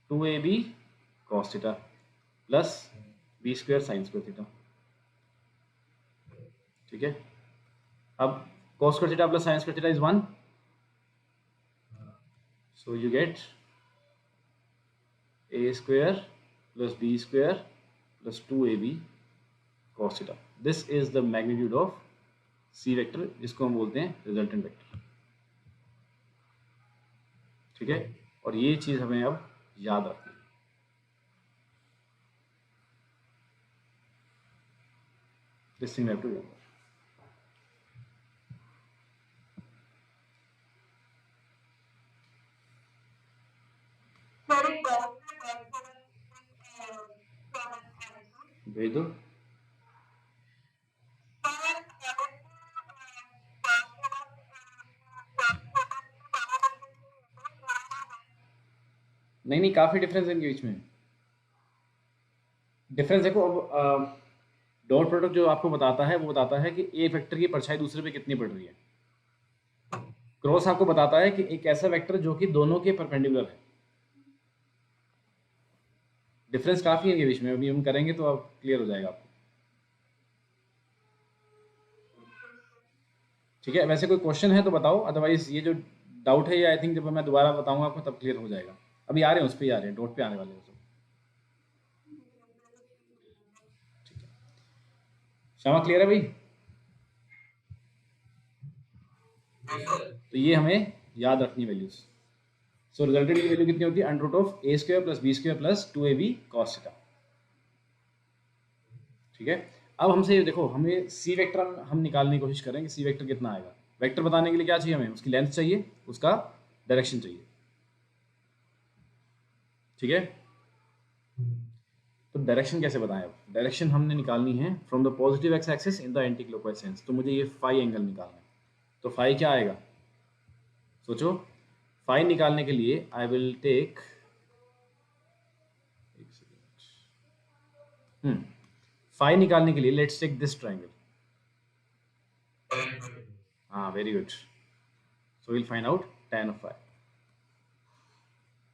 2ab cos theta plus B square sine square theta, ठीक है, अब cos square theta plus sin square theta is 1, so you get a square plus b square plus 2ab cos theta, this is the magnitude of c vector, जिसको हम बोलते हैं रिजल्टेंट वेक्टर, ठीक है, और ये चीज हमें अब याद रखनी है, this thing we have to remember, भेज दो, नहीं नहीं काफी डिफरेंस है इनके बीच में, डिफरेंस देखो, अब डॉट प्रोडक्ट जो आपको बताता है वो बताता है कि एक वेक्टर की परछाई दूसरे पे कितनी पड़ रही है, क्रॉस आपको बताता है कि एक ऐसा वेक्टर जो कि दोनों के परपेंडिकुलर है, डिफरेंस काफी है इनके बीच में, अभी हम करेंगे तो अब क्लियर हो जाएगा आपको, ठीक है, वैसे कोई क्वेश्चन है तो बताओ, अदरवाइज ये जो डाउट है ये आई थिंक जब मैं दोबारा बताऊंगा आपको तब क्लियर हो जाएगा, अभी आ रहे हैं उस पर ही आ रहे हैं, डॉट पे आने वाले हैं सब, ठीक है, श्यामा क्लियर है भाई, तो ये हमें याद रखनी वैल्यूज, सो रिजल्टेंट की वैल्यू कितनी होती है, under root of A square plus B square plus 2ab cos theta, ठीक है, अब हमसे ये देखो, हमें सी वेक्टर हम निकालने की कोशिश करें कि सी वेक्टर कितना आएगा, वेक्टर बताने के लिए क्या चाहिए हमें, उसकी लेंथ चाहिए, उसका डायरेक्शन चाहिए, ठीक है, तो डायरेक्शन कैसे बताएं, अब डायरेक्शन हमने निकालनी है from the positive x axis in the anti clockwise sense, तो मुझे ये फाई एंगल निकालना है, तो फाई क्या आएगा, सोचो, फाई निकालने के लिए आई विल टेक, फाई निकालने के लिए लेट्स टेक दिस ट्राइंगल. हाँ, very good. So will find out tan of phi.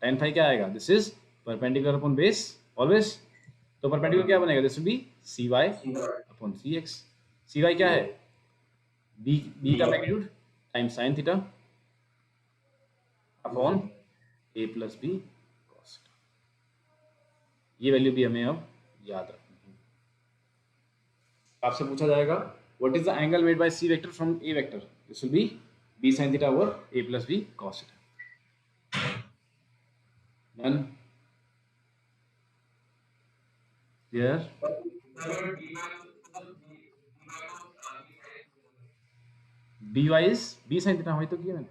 tan phi क्या आएगा? This is perpendicular upon base always. तो परपेंडिकुलर क्या बनेगा? This will be cy upon cx. cy क्या है? b का magnitude times sin theta upon a plus B cos. ये वैल्यू भी हमें अब याद रखनी है. आपसे पूछा जाएगा what is the angle made by c vector from a vector? This will be b sin theta over a plus B cos theta. Done. Clear? dy is b sin theta. वही तो किया मैंने.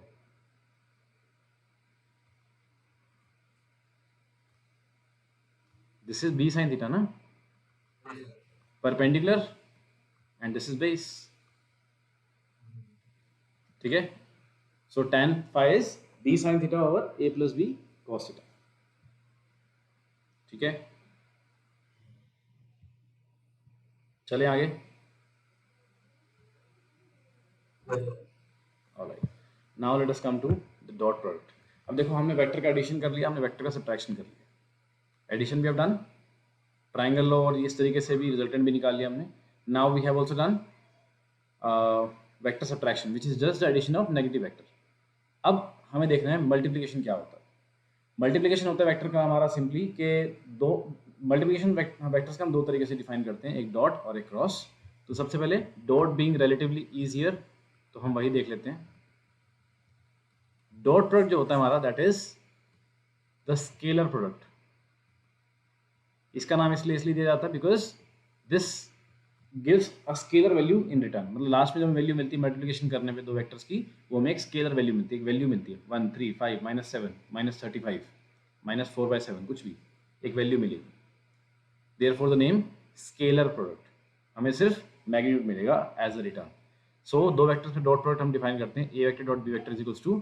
This is b sin theta ना, perpendicular, and this is base. ठीक है. So tan phi is b sin theta over a plus B cos theta. ठीक है. चले आगे. Alright. Now let us come to the dot product. अब देखो हमने वेक्टर का एडिशन कर लिया, हमने वेक्टर का सब्ट्रैक्शन कर लिया. एडिशन भी अब डन, ट्राइंगल लो और इस तरीके से भी रिजल्टेंट भी निकाल लिया हमने. Now we have also done vector subtraction which is just the addition of negative vector. अब हमें देखना है मल्टीप्लिकेशन क्या होता है. मल्टीप्लिकेशन होता है वेक्टर का हमारा सिंपली के दो मल्टीप्लिकेशन वेक्टर्स का हम दो तरीके से डिफाइन करते हैं, एक डॉट और एक क्रॉस. तो सबसे पहले डॉट बीइंग रिलेटिवली ईजियर, तो हम वही देख लेते हैं. डॉट प्रोडक्ट जो होता है हमारा that is the scalar product. इसका नाम इसलिए दिया जाता है because this gives a scalar value in return. मतलब लास्ट में जब वैल्यू मिलती है मल्टीप्लिकेशन करने पे दो वेक्टर्स की, वो हमें एक स्केलर वैल्यू मिलती है, एक वैल्यू मिलती है 1 3 5 -7 -35 -4/7 कुछ भी एक वैल्यू मिलेगी. Therefore the name scalar product. हमें सिर्फ मैग्नीट्यूड मिलेगा एज अ रिटर्न. सो दो वेक्टर्स में डॉट प्रोडक्ट हम डिफाइन करते हैं. A vector dot B vector is equals to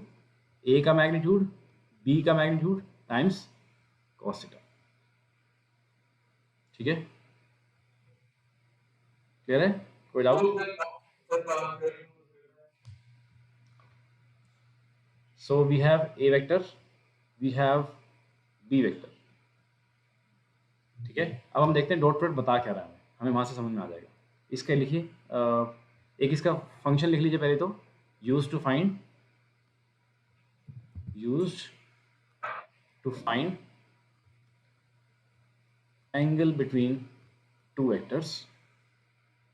A का मैग्नीट्यूड बी का मैग्नीट्यूड टाइम्स कॉस थीटा. ठीक है. क्लियर है? कोई doubt? So we have A vector, we have B vector. ठीक है. अब हम देखते हैं डॉट प्रोडक्ट बता क्या रहा है. हमें वहां से समझ में आ जाएगा. इसके लिखिए एक इसका फंक्शन लिख लीजिए पहले तो. Use to find angle between two vectors.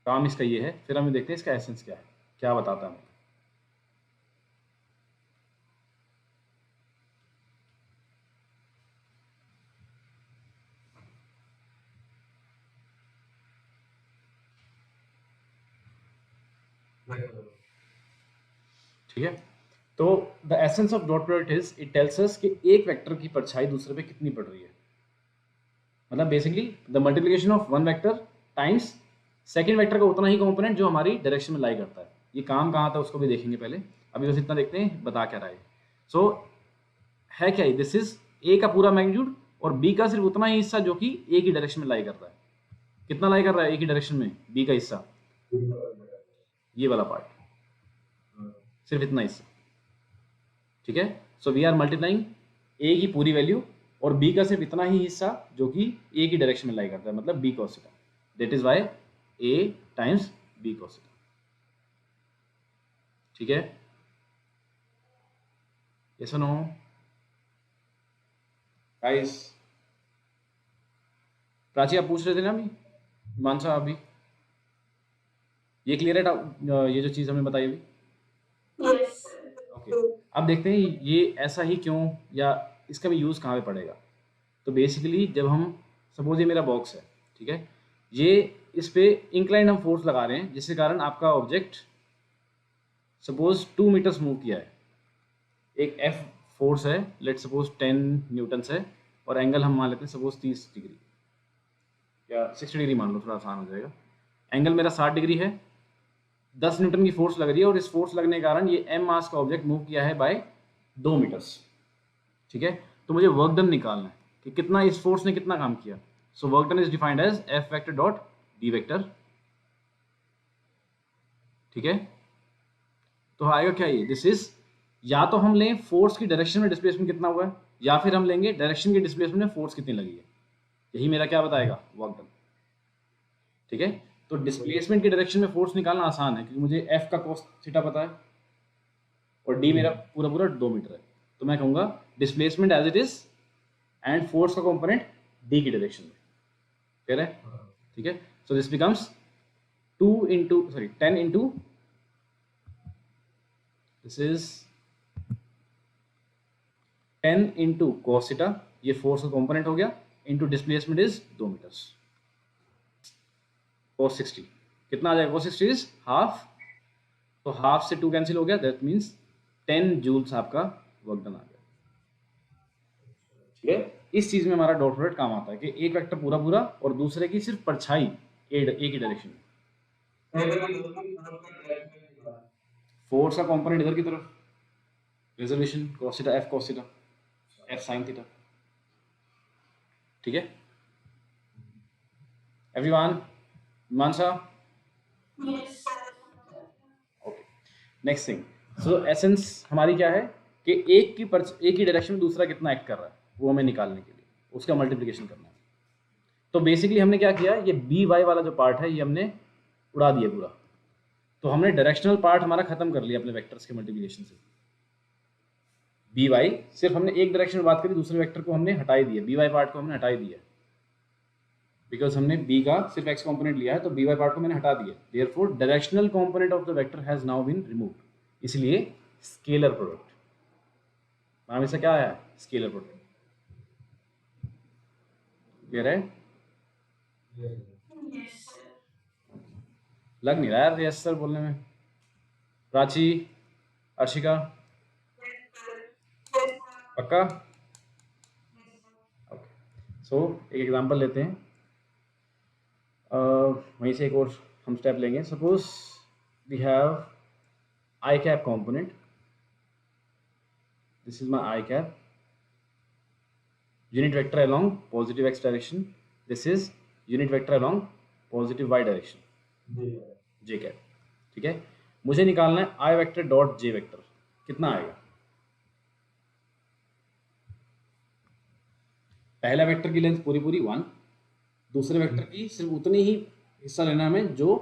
काम इसका ये है. फिर हमें देखते हैं इसका एसेंस क्या है, क्या बताता है. ठीक है. तो the essence of dot product is it tells us कि एक वेक्टर की परछाई दूसरे पे कितनी पड़ रही है. मतलब basically the multiplication of one vector times second vector का उतना ही कंपोनेंट जो हमारी डायरेक्शन में लाई करता है. ये काम कहाँ था उसको भी देखेंगे पहले. अभी बस इतना देखते हैं बता क्या रहा है. सो है क्या, दिस इज ए का पूरा मैग्नीट्यूड और बी का सिर्फ उतना ही हिस्सा जो कि ए की डायरेक्शन में लाई करता है. कितना लाई कर रहा है ए की डायरेक्शन में? बी का हिस्सा, ये वाला पार्ट, सिर्फ इतना हिस्सा. ठीक है. सो वी आर मल्टीप्लाइंग ए की पूरी वैल्यू और बी का सिर्फ इतना ही हिस्सा जो कि ए की डायरेक्शन में लाई करता है, मतलब b cos theta. That is why a times b cos theta. ठीक है. यस और नो गाइस? प्राची आप पूछ रहे थे ना अभी, मानसा अभी, ये क्लियर है ये जो चीज हमें बताई अभी? ओके. अब देखते हैं ये ऐसा ही क्यों, या इसका भी यूज कहाँ पे पड़ेगा. तो बेसिकली जब हम सपोज ये मेरा बॉक्स है, ठीक है, ये इस पे इंक्लाइन हम फोर्स लगा रहे हैं जिसके कारण आपका ऑब्जेक्ट सपोज 2 मीटर्स मूव किया है. एक एफ फोर्स है, लेट सपोज 10 न्यूटन्स है और एंगल हम मान लेते हैं सपोज 30 डिग्री या 60 डिग्री मान लो, थोड़ा आसान हो जाएगा. एंगल मेरा 60 डिग्री है, 10 न्यूटन की फोर्स लग रही है और इस फोर्स लगने के कारण ये एम मास का ऑब्जेक्ट मूव किया है बाय 2 मीटर्स. ठीक है. तो मुझे वर्क डन निकालना है कि कितना इस फोर्स ने कितना काम किया. So work done is defined as f vector dot B vector, ठीक है। तो आएगा क्या ये, दिस इज, या तो हम लें फोर्स की डायरेक्शन में डिस्प्लेसमेंट कितना हुआ है, या फिर हम लेंगे डायरेक्शन की डिस्प्लेसमेंट में फोर्स कितनी लगी है, यही मेरा क्या बताएगा, वर्क डन, ठीक है। तो डिस्प्लेसमेंट की डायरेक्शन में फोर्स निकालना आसान है क्योंकि मुझे एफ का cos थीटा पता है और डी मेरा पूरा पूरा 2 मीटर है, तो मैं कहूँगा displacement as it is and force का कंपोनेंट डी की डायरेक्शन में, क्लियर है, ठीक है। So this becomes 10 into, this is 10 into cos theta, ये फोर्स का कंपोनेंट हो गया, into displacement is 2 metres, cos 60 कितना आ जाएगा, cos 60 इज हाफ, तो हाफ से 2 कैंसिल हो गया, दैट मीन्स 10 जूल्स आपका वर्क डन आ गया, ठीक है। इस चीज में हमारा डॉट प्रोडक्ट काम आता है कि एक वेक्टर पूरा पूरा और दूसरे की सिर्फ परछाई एक ही डायरेक्शन में, फोर्स का कंपोनेंट इधर की तरफ, reservation cos theta f cos theta f sin theta, ठीक है। एवरीवन, मानसा, ओके, नेक्स्ट थिंग, सो एसेंस हमारी क्या है कि एक ही डायरेक्शन में दूसरा कितना एक्ट कर रहा है वो हमें निकालने के लिए उसका मल्टीप्लिकेशन करना है। तो बेसिकली हमने क्या किया, ये बी वाई वाला जो पार्ट है ये हमने उड़ा दिया पूरा, तो हमने डायरेक्शनल पार्ट हमारा खत्म कर लिया अपने वेक्टर्स के मल्टीप्लिकेशन से। बी वाई सिर्फ हमने एक डायरेक्शन में बात करी, दूसरे वेक्टर को हमने हटाई दिया, बी वाई पार्ट को हमने हटाई दिया, बिकॉज हमने बी का सिर्फ एक्स कंपोनेंट लिया है तो बी वाई पार्ट को मैंने हटा दिया, therefore directional component of the vector has now been removed, इसलिए स्केलर प्रोडक्ट, नाम इसका क्या है, स्केलर प्रोडक्ट, क्लियर है। लग नहीं रहा यार यस सर बोलने में, प्राची, अर्शिका, पक्का, ओके। सो एक एग्जांपल लेते हैं, वहीं से एक और हम स्टेप लेंगे, suppose we have i cap component, this is my i cap, unit vector along positive x direction, this is unit vector along positive y direction, j cap, ठीक है। मुझे निकालना है i vector dot j vector, कितना आएगा, पहला वेक्टर की लेंथ पूरी पूरी 1, दूसरे वेक्टर की सिर्फ उतनी ही हिस्सा लेना हमें जो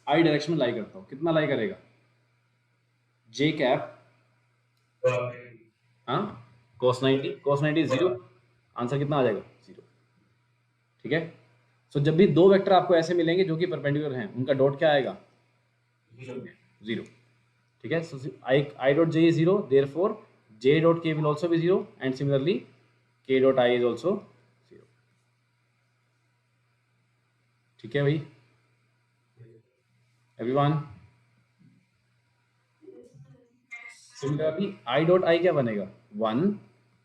आई डायरेक्शन में लाई करता हो, कितना लाई करेगा, जे कैप, हाँ cos 90 जीरो, आंसर कितना आ जाएगा, 0, ठीक है। सो जब भी दो वेक्टर आपको ऐसे मिलेंगे जो कि परपेंडिकुलर हैं, उनका डॉट क्या आएगा, 0, ठीक है। So I dot J is 0, therefore J dot K will also be 0 and similarly K dot I is also 0, ठीक है भाई, everyone. Similarly I dot I क्या बनेगा, 1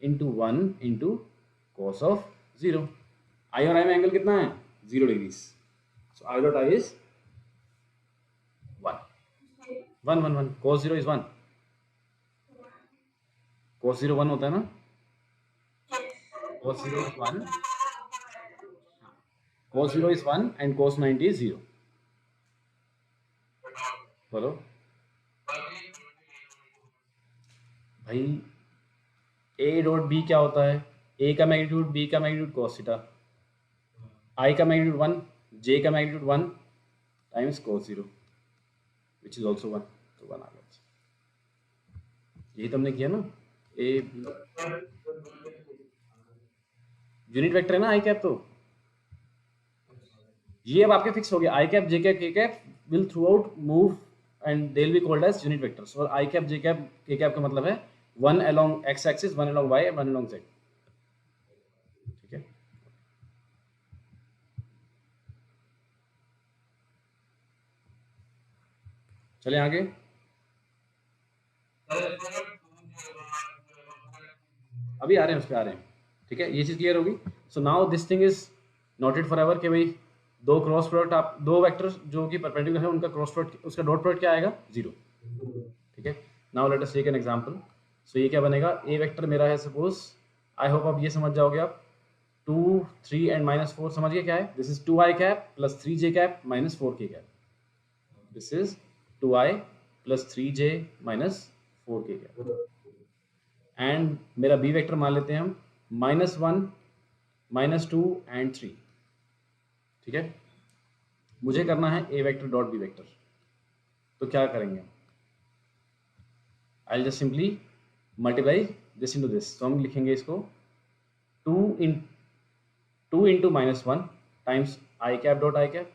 into 1 into cos of 0, I और आई में एंगल कितना है, 0 degrees, so I dot I is 1 cos 0 is 1, cos 0 1 होता है ना, cos 0 is 1, cos 0 is 1 and cos 90 is 0, बोलो भाई, a डॉट b क्या होता है, a का मैग्नीट्यूड b का मैग्नीट्यूड cos थीटा, i का मैग्नीट्यूड 1, j का magnitude 1 times cos 0 which is also 1, तो 1 आ गया, यही तो हमने किया ना, a यूनिट वेक्टर है ना आई कैप, तो ये अब आपके फिक्स हो गया, i cap j cap k cap will throughout move and they will be called as unit vectors, और i cap j cap k cap का मतलब है 1 along x axis, 1 along y, 1 along z, ठीक है। चले आगे, अभी आ रहे हैं, उस पर आ रहे हैं, ठीक है, ये चीज क्लियर होगी। So now this thing is noted for ever कि भाई दो क्रॉस प्रोडक्ट, आप दो वेक्टर जो कि परपेंडिकुलर है उनका क्रॉस प्रोडक्ट, उसका डॉट प्रोडक्ट क्या आएगा, 0, ठीक है। Now let us take an example, so ये क्या बनेगा, ए वेक्टर मेरा है सपोज, आई होप आप ये समझ जाओगे आप, 2 3 एंड -4 समझ गए क्या है? This is 2i cap plus 3j cap minus 4k cap. This is 2i plus 3j minus 4k cap. And मेरा बी वेक्टर मान लेते हैं हम -1 -2 एंड 3. ठीक है, मुझे करना है ए वेक्टर डॉट बी वेक्टर. तो क्या करेंगे? I just simply multiply this into this. तो हम लिखेंगे इसको 2 into -1 times I cap dot I cap.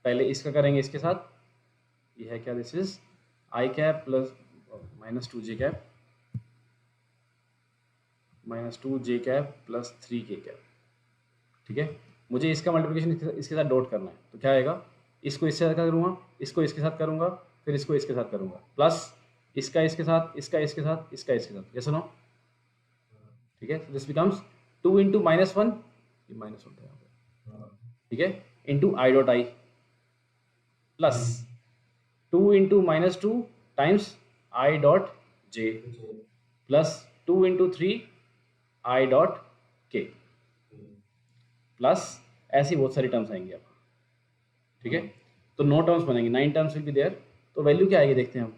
पहले इसका करेंगे इसके साथ. ये है क्या? This is I cap plus -2j cap -2j cap plus 3k cap. ठीक है, मुझे इसका मल्टीप्लिकेशन इसके साथ डॉट करना है. तो क्या आएगा? इसको इसके साथ करूँगा, इसको इसके साथ करूँगा, फिर इसको इसके साथ करूँगा, प्लस इसका इसके साथ, इसका इसके साथ, इसका इसके साथ. ये सुनो. ठीक है, दिस बिकम्स 2 इंटू -1, ये -1 था यहाँ पे. ठीक है, into I dot I plus 2 into -2 times I dot J plus 2 into 3 I dot के प्लस ऐसी बहुत सारी टर्म्स आएंगी आपको. ठीक है, तो 9 टर्म्स बनेंगे, 9 टर्म्स विल बी देयर. तो वैल्यू क्या आएगी देखते हैं हम.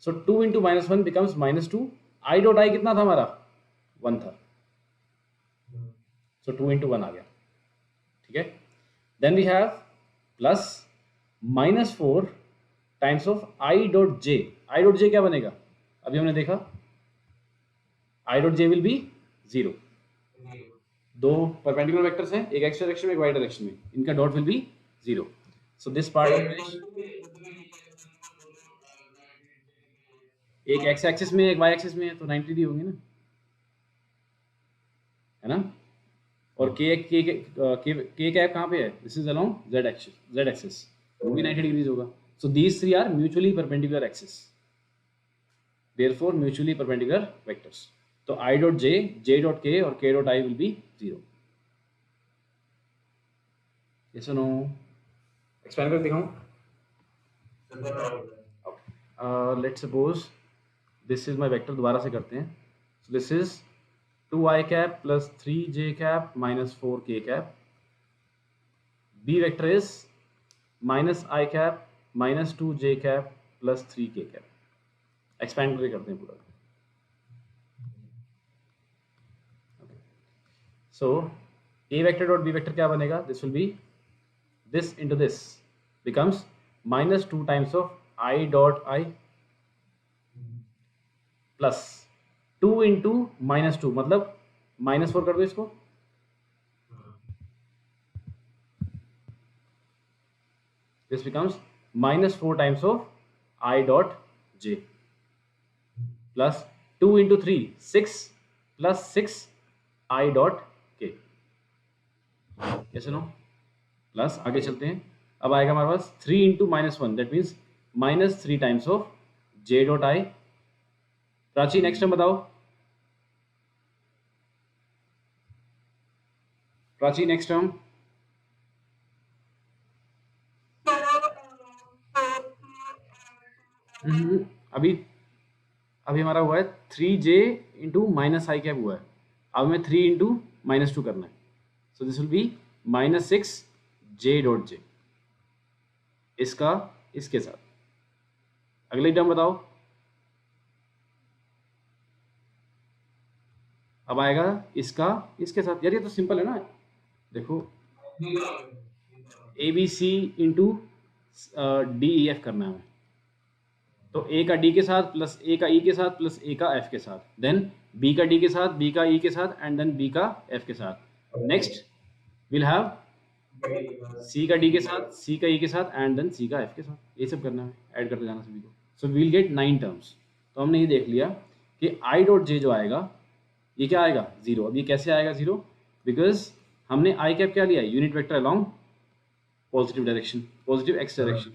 सो 2 इंटू -1 बिकम्स -2. आई डॉट आई कितना था हमारा? 1 था. सो 2 इंटू 1 आ गया. ठीक है, then we have plus -4 times of i dot j. I dot j क्या बनेगा? अभी हमने देखा i dot J will be 0. दो परपेंडिकुलर वेक्टर्स हैं, एक एक्स डायरेक्शन में एक वाई डायरेक्शन में, इनका dot will be 0. So this part एक एक्स एक्सिस में एक वाई एक्सिस में है, तो 90 डिग्री होंगे ना, है ना. और के कैप कहाँ पे है? This is along Z axis, वो भी 90 डिग्रीज होगा. So these three are mutually perpendicular axis, therefore mutually perpendicular vectors. तो I dot J, J dot K और K dot I will be 0. Yes और नो? एक्सपेंड कर दिखाऊं? Let's suppose this is my vector. दोबारा से करते हैं. So this is 2i cap plus 3j cap minus 4k cap. B vector is -i cap minus 2j cap plus 3k cap. Expand करके करते हैं पूरा. सो a vector dot b vector क्या बनेगा? This will B this into this becomes -2 times of I dot I plus 2 into -2 मतलब -4 कर दो इसको. this becomes -4 times of I dot J plus 2 into 3 6 plus 6 I dot K. कैसे नो? प्लस आगे चलते हैं. अब आएगा हमारे पास 3 into -1, that means -3 times of J dot I. Prachi next term बताओ. Prachi next term. अभी हमारा हुआ है 3j इंटू -i कैप हुआ है. अब हमें 3 इंटू -2 करना है. So this will B -6 j dot J, इसका इसके साथ. अगली टर्म बताओ. अब आएगा इसका इसके साथ. यार ये तो सिंपल है ना. देखो a b c into d e f करना है हमें. तो ए का डी के साथ प्लस ए का ई के साथ प्लस ए का एफ के साथ, देन बी का डी के साथ, बी का ई के साथ एंड देन बी का एफ के साथ. नेक्स्ट विल हैव सी का डी के साथ, सी का ई के साथ एंड देन सी का एफ के साथ. ये सब करना है, ऐड करते जाना सभी को. So we will get 9 terms. तो हमने ये देख लिया कि आई डॉट जे जो आएगा ये क्या आएगा? 0. अब ये कैसे आएगा 0? बिकॉज हमने आई कैप क्या लिया? Unit vector along positive direction, positive x direction,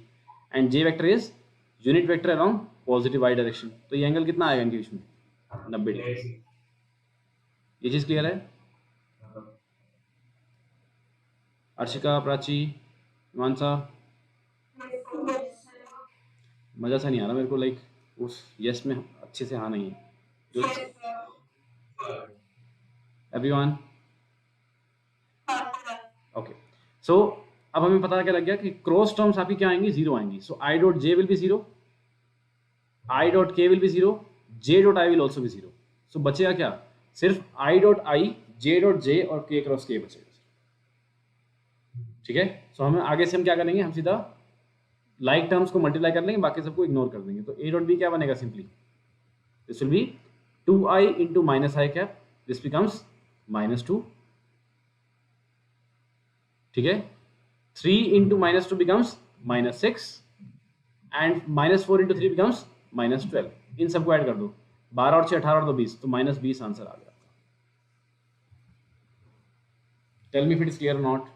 and j vector is unit vector along positive y direction. तो ये एंगल कितना आएगा इनके बीच में? 90 डिग्री. ये चीज़ क्लियर है? अर्शिका, प्राची, मानसा, मज़ा सा नहीं आ रहा मेरे को. लाइक उस यस में अच्छे से हाँ नहीं है. जो एवरीवन ओके, सो अब हमें पता क्या लग गया कि क्रॉस टर्म्स आपकी क्या आएंगी, जीरो आएंगी. So I dot J will be zero, I dot K will be zero, J dot I will also be zero. So बचेगा क्या, सिर्फ आई डॉट आई, जे डॉट जे और के क्रॉस के बचेगा. ठीक है, सो हमें आगे से हम क्या करेंगे, हम सीधा लाइक टर्म्स को मल्टीप्लाई कर लेंगे, बाकी सबको इग्नोर कर देंगे. तो ए डॉट बी क्या बनेगा, simply this will B 2i into minus I cap, this becomes -2. ठीक है, 3 into -2 becomes -6 and -4 into 3 becomes -12. इन सबको ऐड कर दो, 12 और 6 18 और 2 20, तो -20 आंसर आ गया. Tell me if it is clear और नॉट.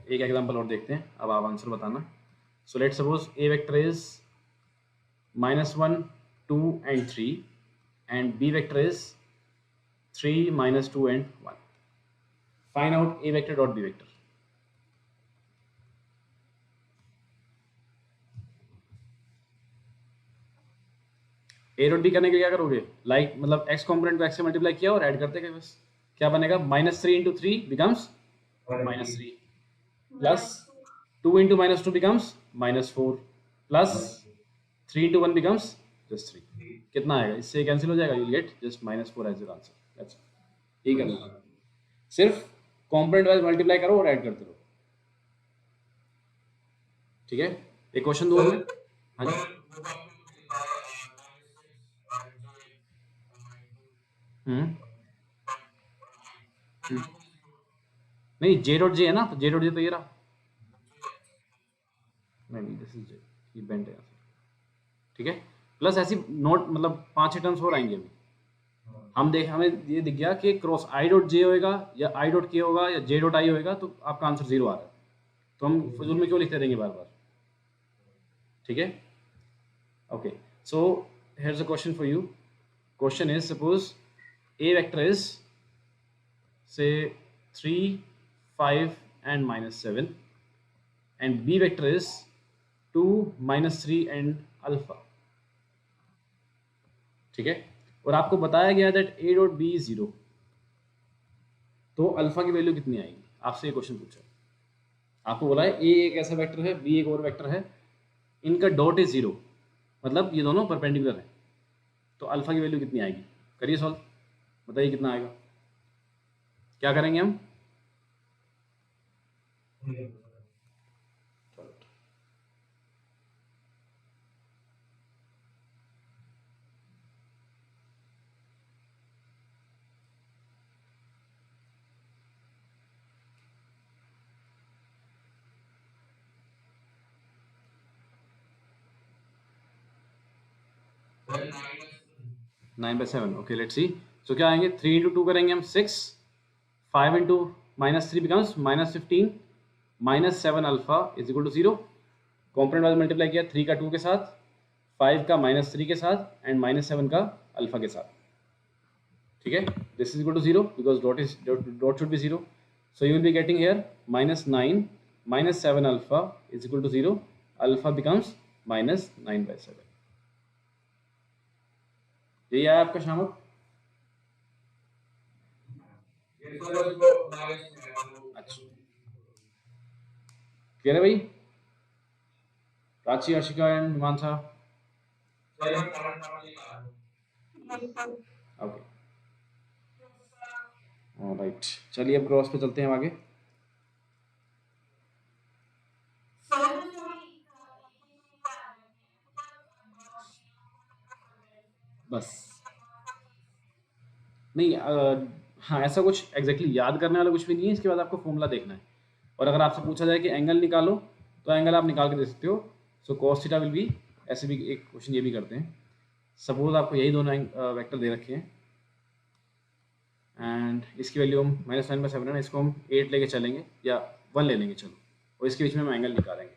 एक एग्जांपल और देखते हैं, अब आप आंसर बताना. So let's suppose a vector is -1 2 and 3 and b vector is 3 -2 and 1. Find out a vector dot b vector. A dot b करने के लिए क्या करोगे, लाइक मतलब एक्स कॉम्पोनेंट को एक्स से मल्टीप्लाई किया और ऐड करते गए बस. क्या बनेगा, -3 into 3 becomes -3 plus 2 into -2 becomes -4 plus 3 into 1 becomes just 3. कितना आएगा, इससे कैंसिल हो जाएगा, you will get just -4 as your answer. That's यही करना, सिर्फ कॉम्पोनेंट वाइज मल्टीप्लाई करो और ऐड करते रहो. ठीक है, एक क्वेश्चन दो में. हाँ जी. नहीं, जे डॉट जे है ना, तो जे डॉट जे तो ये रहा. नहीं, दिस इज जे, ये बेंट है. ठीक है, प्लस ऐसी नोट मतलब 5-6 टर्म्स और आएंगे अभी. हमें ये दिख गया कि क्रॉस आई डॉट जे होएगा या आई डॉट के होगा या जे डॉट आई होएगा, तो आपका आंसर 0 आ रहा है. तो हम फजूल में क्यों लिखते रहेंगे बार बार. ठीक है, okay. So here's a question for you. Question is suppose a vector is say 3 5 and -7 and b vector is 2 -3 and alpha. ठीक है, और आपको बताया गया that a dot b is 0, तो अल्फा की वैल्यू कितनी आएगी, आपसे ये क्वेश्चन पूछा. आपको बोला है a एक ऐसा वेक्टर है, b एक और वेक्टर है, इनका डॉट इज 0, मतलब ये दोनों परपेंडिकुलर है, तो अल्फा की वैल्यू कितनी आएगी. करिए सॉल्व, बताइए कितना आएगा. क्या करेंगे हम, 9/7. Okay, let's see. सो क्या आएंगे, 3 into 2 करेंगे हम 6, 5 into -3 becomes -15, -7 alpha is equal to 0. Component wise multiply किया, 3 का 2 के साथ, 5 का -3 के साथ एंड -7 का अल्फा के साथ. ठीक है, this is equal to 0 because dot should be 0. So you will be getting here -9 -7 alpha is equal to 0. Alpha becomes -9/7. यही आया आपका शामक. अच्छा, क्लियर है भाई. Prachi, Ashika and Mimansa. Okay, right. चलिए अब क्रॉस पे चलते हैं आगे. बस नहीं, हाँ ऐसा कुछ एग्जैक्टली याद करने वाला कुछ भी नहीं है. इसके बाद आपको फॉर्मूला देखना है, और अगर आपसे पूछा जाए कि एंगल निकालो, तो एंगल आप निकाल के दे सकते हो. सो cos थीटा विल बी, ऐसे भी एक क्वेश्चन ये भी करते हैं. सपोज आपको यही दोनों वेक्टर दे रखे हैं एंड इसकी वैल्यू हम -9/7 है ना, इसको हम 8 लेके चलेंगे या 1 ले लेंगे, चलो, और इसके बीच में हम एंगल निकालेंगे.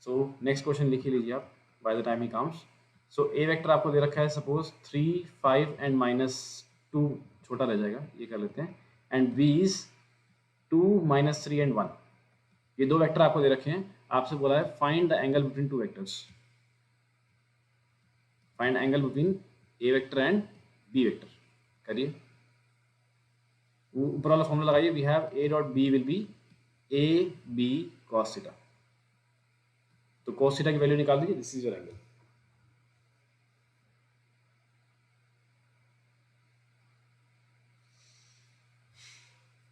सो नेक्स्ट क्वेश्चन लिख ही लीजिए आप by the time he comes. So A vector आपको दे रखा है सपोज 3 5 एंड -2, छोटा रह जाएगा, ये कर लेते हैं, एंड बी इज 2 -3 एंड 1. ये दो वेक्टर आपको दे रखे हैं. आपसे बोला है find the angle between two vectors. Find angle between A vector and B vector करिए, ऊपर वाला फॉर्मूला लगाइए, we have a dot b will be a b cos theta, तो कॉस थीटा की वैल्यू निकाल दीजिए, this is your angle.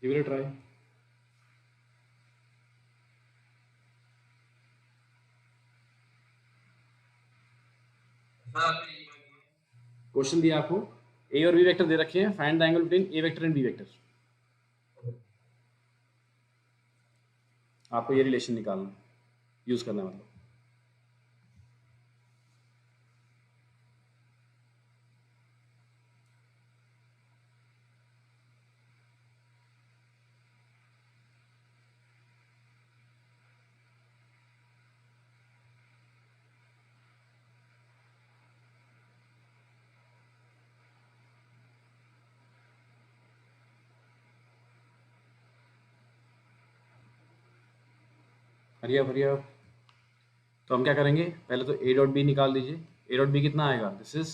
Give it a try. Question दिया आपको, ए और बी वेक्टर दे रखे हैं, find the angle between A vector and B vector. आपको ये रिलेशन निकालना, यूज करना है मतलब। हरिया हरिया, तो हम क्या करेंगे, पहले तो ए डॉट बी निकाल दीजिए। ए डॉट बी कितना आएगा, this is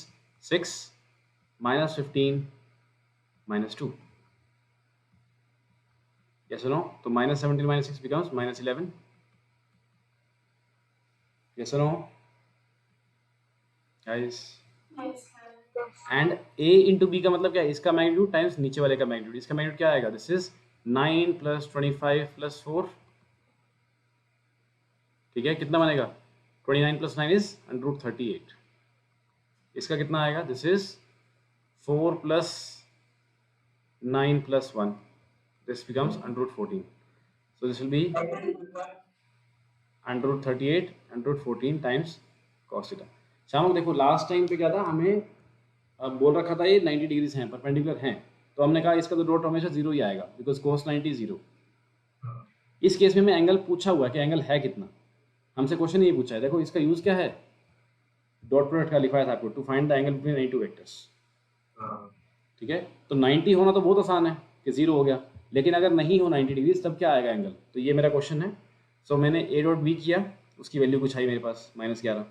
6 minus 15 minus 2, yes और नो, तो minus 17 minus 6 becomes minus 11, yes और no guys. And A into B का मतलब क्या है, इसका मैग्नीट्यूड टाइम्स नीचे वाले का मैग्नीट्यूड, इसका मैग्नीट्यूड क्या आएगा, दिस इज 9 प्लस 25 प्लस 4, ठीक है, कितना बनेगा, 29 प्लस 9 इज √38, इसका कितना आएगा, this is 4 plus 9 plus 1, this becomes √14, so this will be √38 √14 times cos theta। शाम को देखो लास्ट टाइम पे क्या था, हमें बोल रखा था ये 90 डिग्रीज हैं, परपेंडिकुलर हैं, तो हमने कहा इसका तो डॉट हमेशा जीरो ही आएगा, बिकॉज cos 90 जीरो। इस केस में हमें एंगल पूछा हुआ है कि एंगल है कितना, हमसे क्वेश्चन ये पूछा है, देखो इसका यूज क्या है, डॉट प्रोडक्ट का लिखवाया था आपको, to find the angle between any two vectors, ठीक है, तो 90 होना तो बहुत आसान है कि जीरो हो गया, लेकिन अगर नहीं हो 90 डिग्रीज तब क्या आएगा एंगल, तो ये मेरा क्वेश्चन है। सो मैंने ए डॉट बी किया, उसकी वैल्यू कुछ आई मेरे पास -11,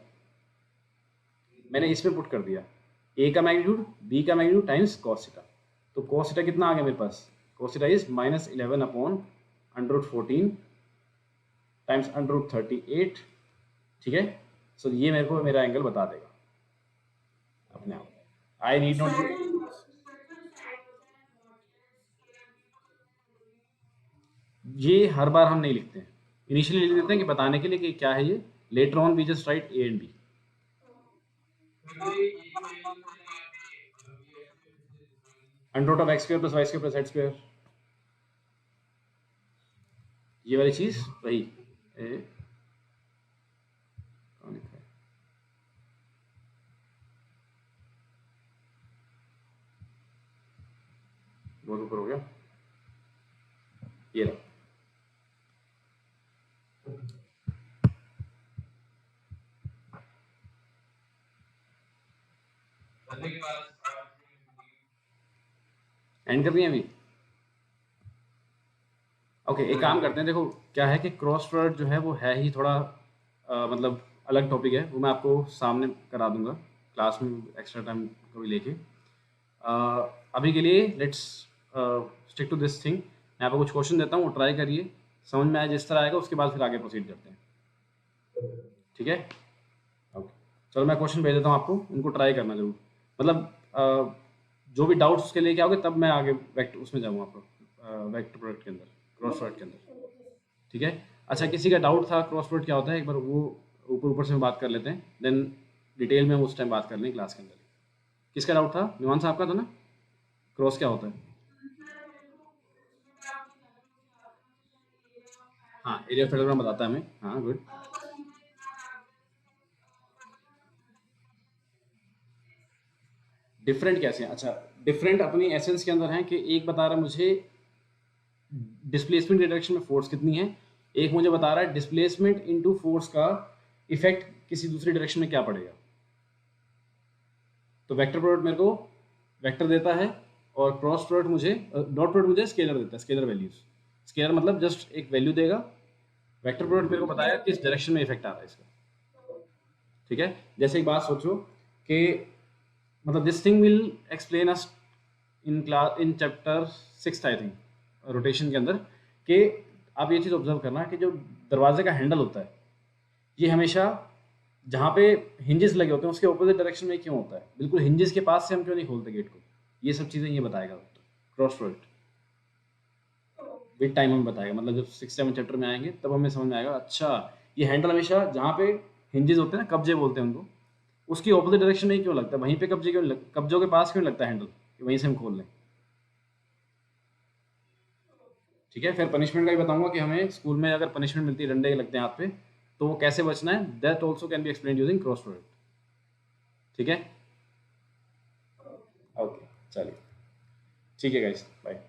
मैंने इसमें पुट कर दिया ए का मैग्नीट्यूड बी का मैग्नीट्यूड टाइम्स cos थीटा, तो cos थीटा कितना आ गया मेरे पास, cos theta is -11 upon √14 times √38, ठीक है, सो ये मेरे को मेरा एंगल बता देगा अपने आप, आई नीड नॉट, ये हर बार हम नहीं लिखते हैं, इनिशियली लिख देते हैं कि बताने के लिए कि क्या है ये, later on we just write a and b. Under root of x² plus y² plus z², ये वाली चीज वही ए, कौन लिखा है, बहुत ऊपर हो गया, ये रहा, एंड कर दिया अभी। ओके, एक काम करते हैं, देखो क्या है कि क्रॉस प्रोडक्ट जो है वो है ही थोड़ा मतलब अलग टॉपिक है, वो मैं आपको सामने करा दूंगा क्लास में एक्स्ट्रा टाइम कभी लेके। अभी के लिए let's stick to this thing, मैं आपको कुछ क्वेश्चन देता हूँ, ट्राई करिए, समझ में आए जिस तरह आएगा उसके बाद फिर आगे प्रोसीड करते हैं, ठीक है। ओके, चलो मैं क्वेश्चन भेज देता हूँ आपको, उनको ट्राई करना जरूर, मतलब जो भी डाउट्स उसके लेके आओगे तब मैं आगे वेक्टर उसमें जाऊँगा, आपको वेक्टर प्रोडक्ट के अंदर, क्रॉस प्रोडक्ट के अंदर, ठीक है। अच्छा, किसी का डाउट था क्रॉस प्रोडक्ट क्या होता है, एक बार वो ऊपर ऊपर से बात कर लेते हैं, देन डिटेल में उस टाइम बात कर लें क्लास के अंदर। किसका डाउट था, निवान साहब का था ना, क्रॉस क्या होता है, हाँ एरिया फेडोग्राम बताता है हमें, हाँ गुड, डिफरेंट कैसे हैं, अच्छा डिफरेंट अपनी एसेंस के अंदर हैं कि एक बता रहा है मुझे डिस्प्लेसमेंट डायरेक्शन में फोर्स कितनी है, एक मुझे बता रहा है डिस्प्लेसमेंट इनटू फोर्स का इफेक्ट किसी दूसरी डायरेक्शन में क्या पड़ेगा। तो वेक्टर प्रोडक्ट मेरे को वेक्टर देता है और क्रॉस प्रोडक्ट मुझे, डॉट प्रोडक्ट मुझे स्केलर देता है, स्केलर वैल्यूज, स्केलर मतलब जस्ट एक वैल्यू देगा, वेक्टर प्रोडक्ट मेरे को बताया किस डायरेक्शन में इफेक्ट आ रहा है इसका, ठीक है। जैसे एक बात सोचो कि मतलब this thing will explain us in class in chapter 6 I think, rotation के अंदर, कि आप ये चीज़ ऑब्जर्व करना कि जो दरवाजे का हैंडल होता है ये हमेशा जहाँ पे हिंजेस लगे होते हैं उसके ऑपोजिट डायरेक्शन में क्यों होता है, बिल्कुल हिंजेस के पास से हम क्यों नहीं खोलते गेट को, ये सब चीज़ें ये बताएगा क्रॉस प्रोडक्ट विद टाइम हमें बताएगा। मतलब जब 6-7 चैप्टर में आएंगे तब हमें समझ में आएगा, अच्छा ये हैंडल हमेशा जहाँ पे हिंजेस होते हैं ना, कब्जे बोलते हैं उनको, उसकी ऑपोजिट डायरेक्शन में ही क्यों लगता है, वहीं पे कब्जे क्यों कब्जों के पास क्यों लगता है हैंडल, कि वहीं से हम खोल लें। ठीक है, फिर पनिशमेंट का भी बताऊंगा कि हमें स्कूल में अगर पनिशमेंट मिलती है, डंडे लगते हैं हाथ पे, तो वो कैसे बचना है, that also can be explain using cross product. ठीक है, ओके, चलिए, ठीक है गाइस, बाय।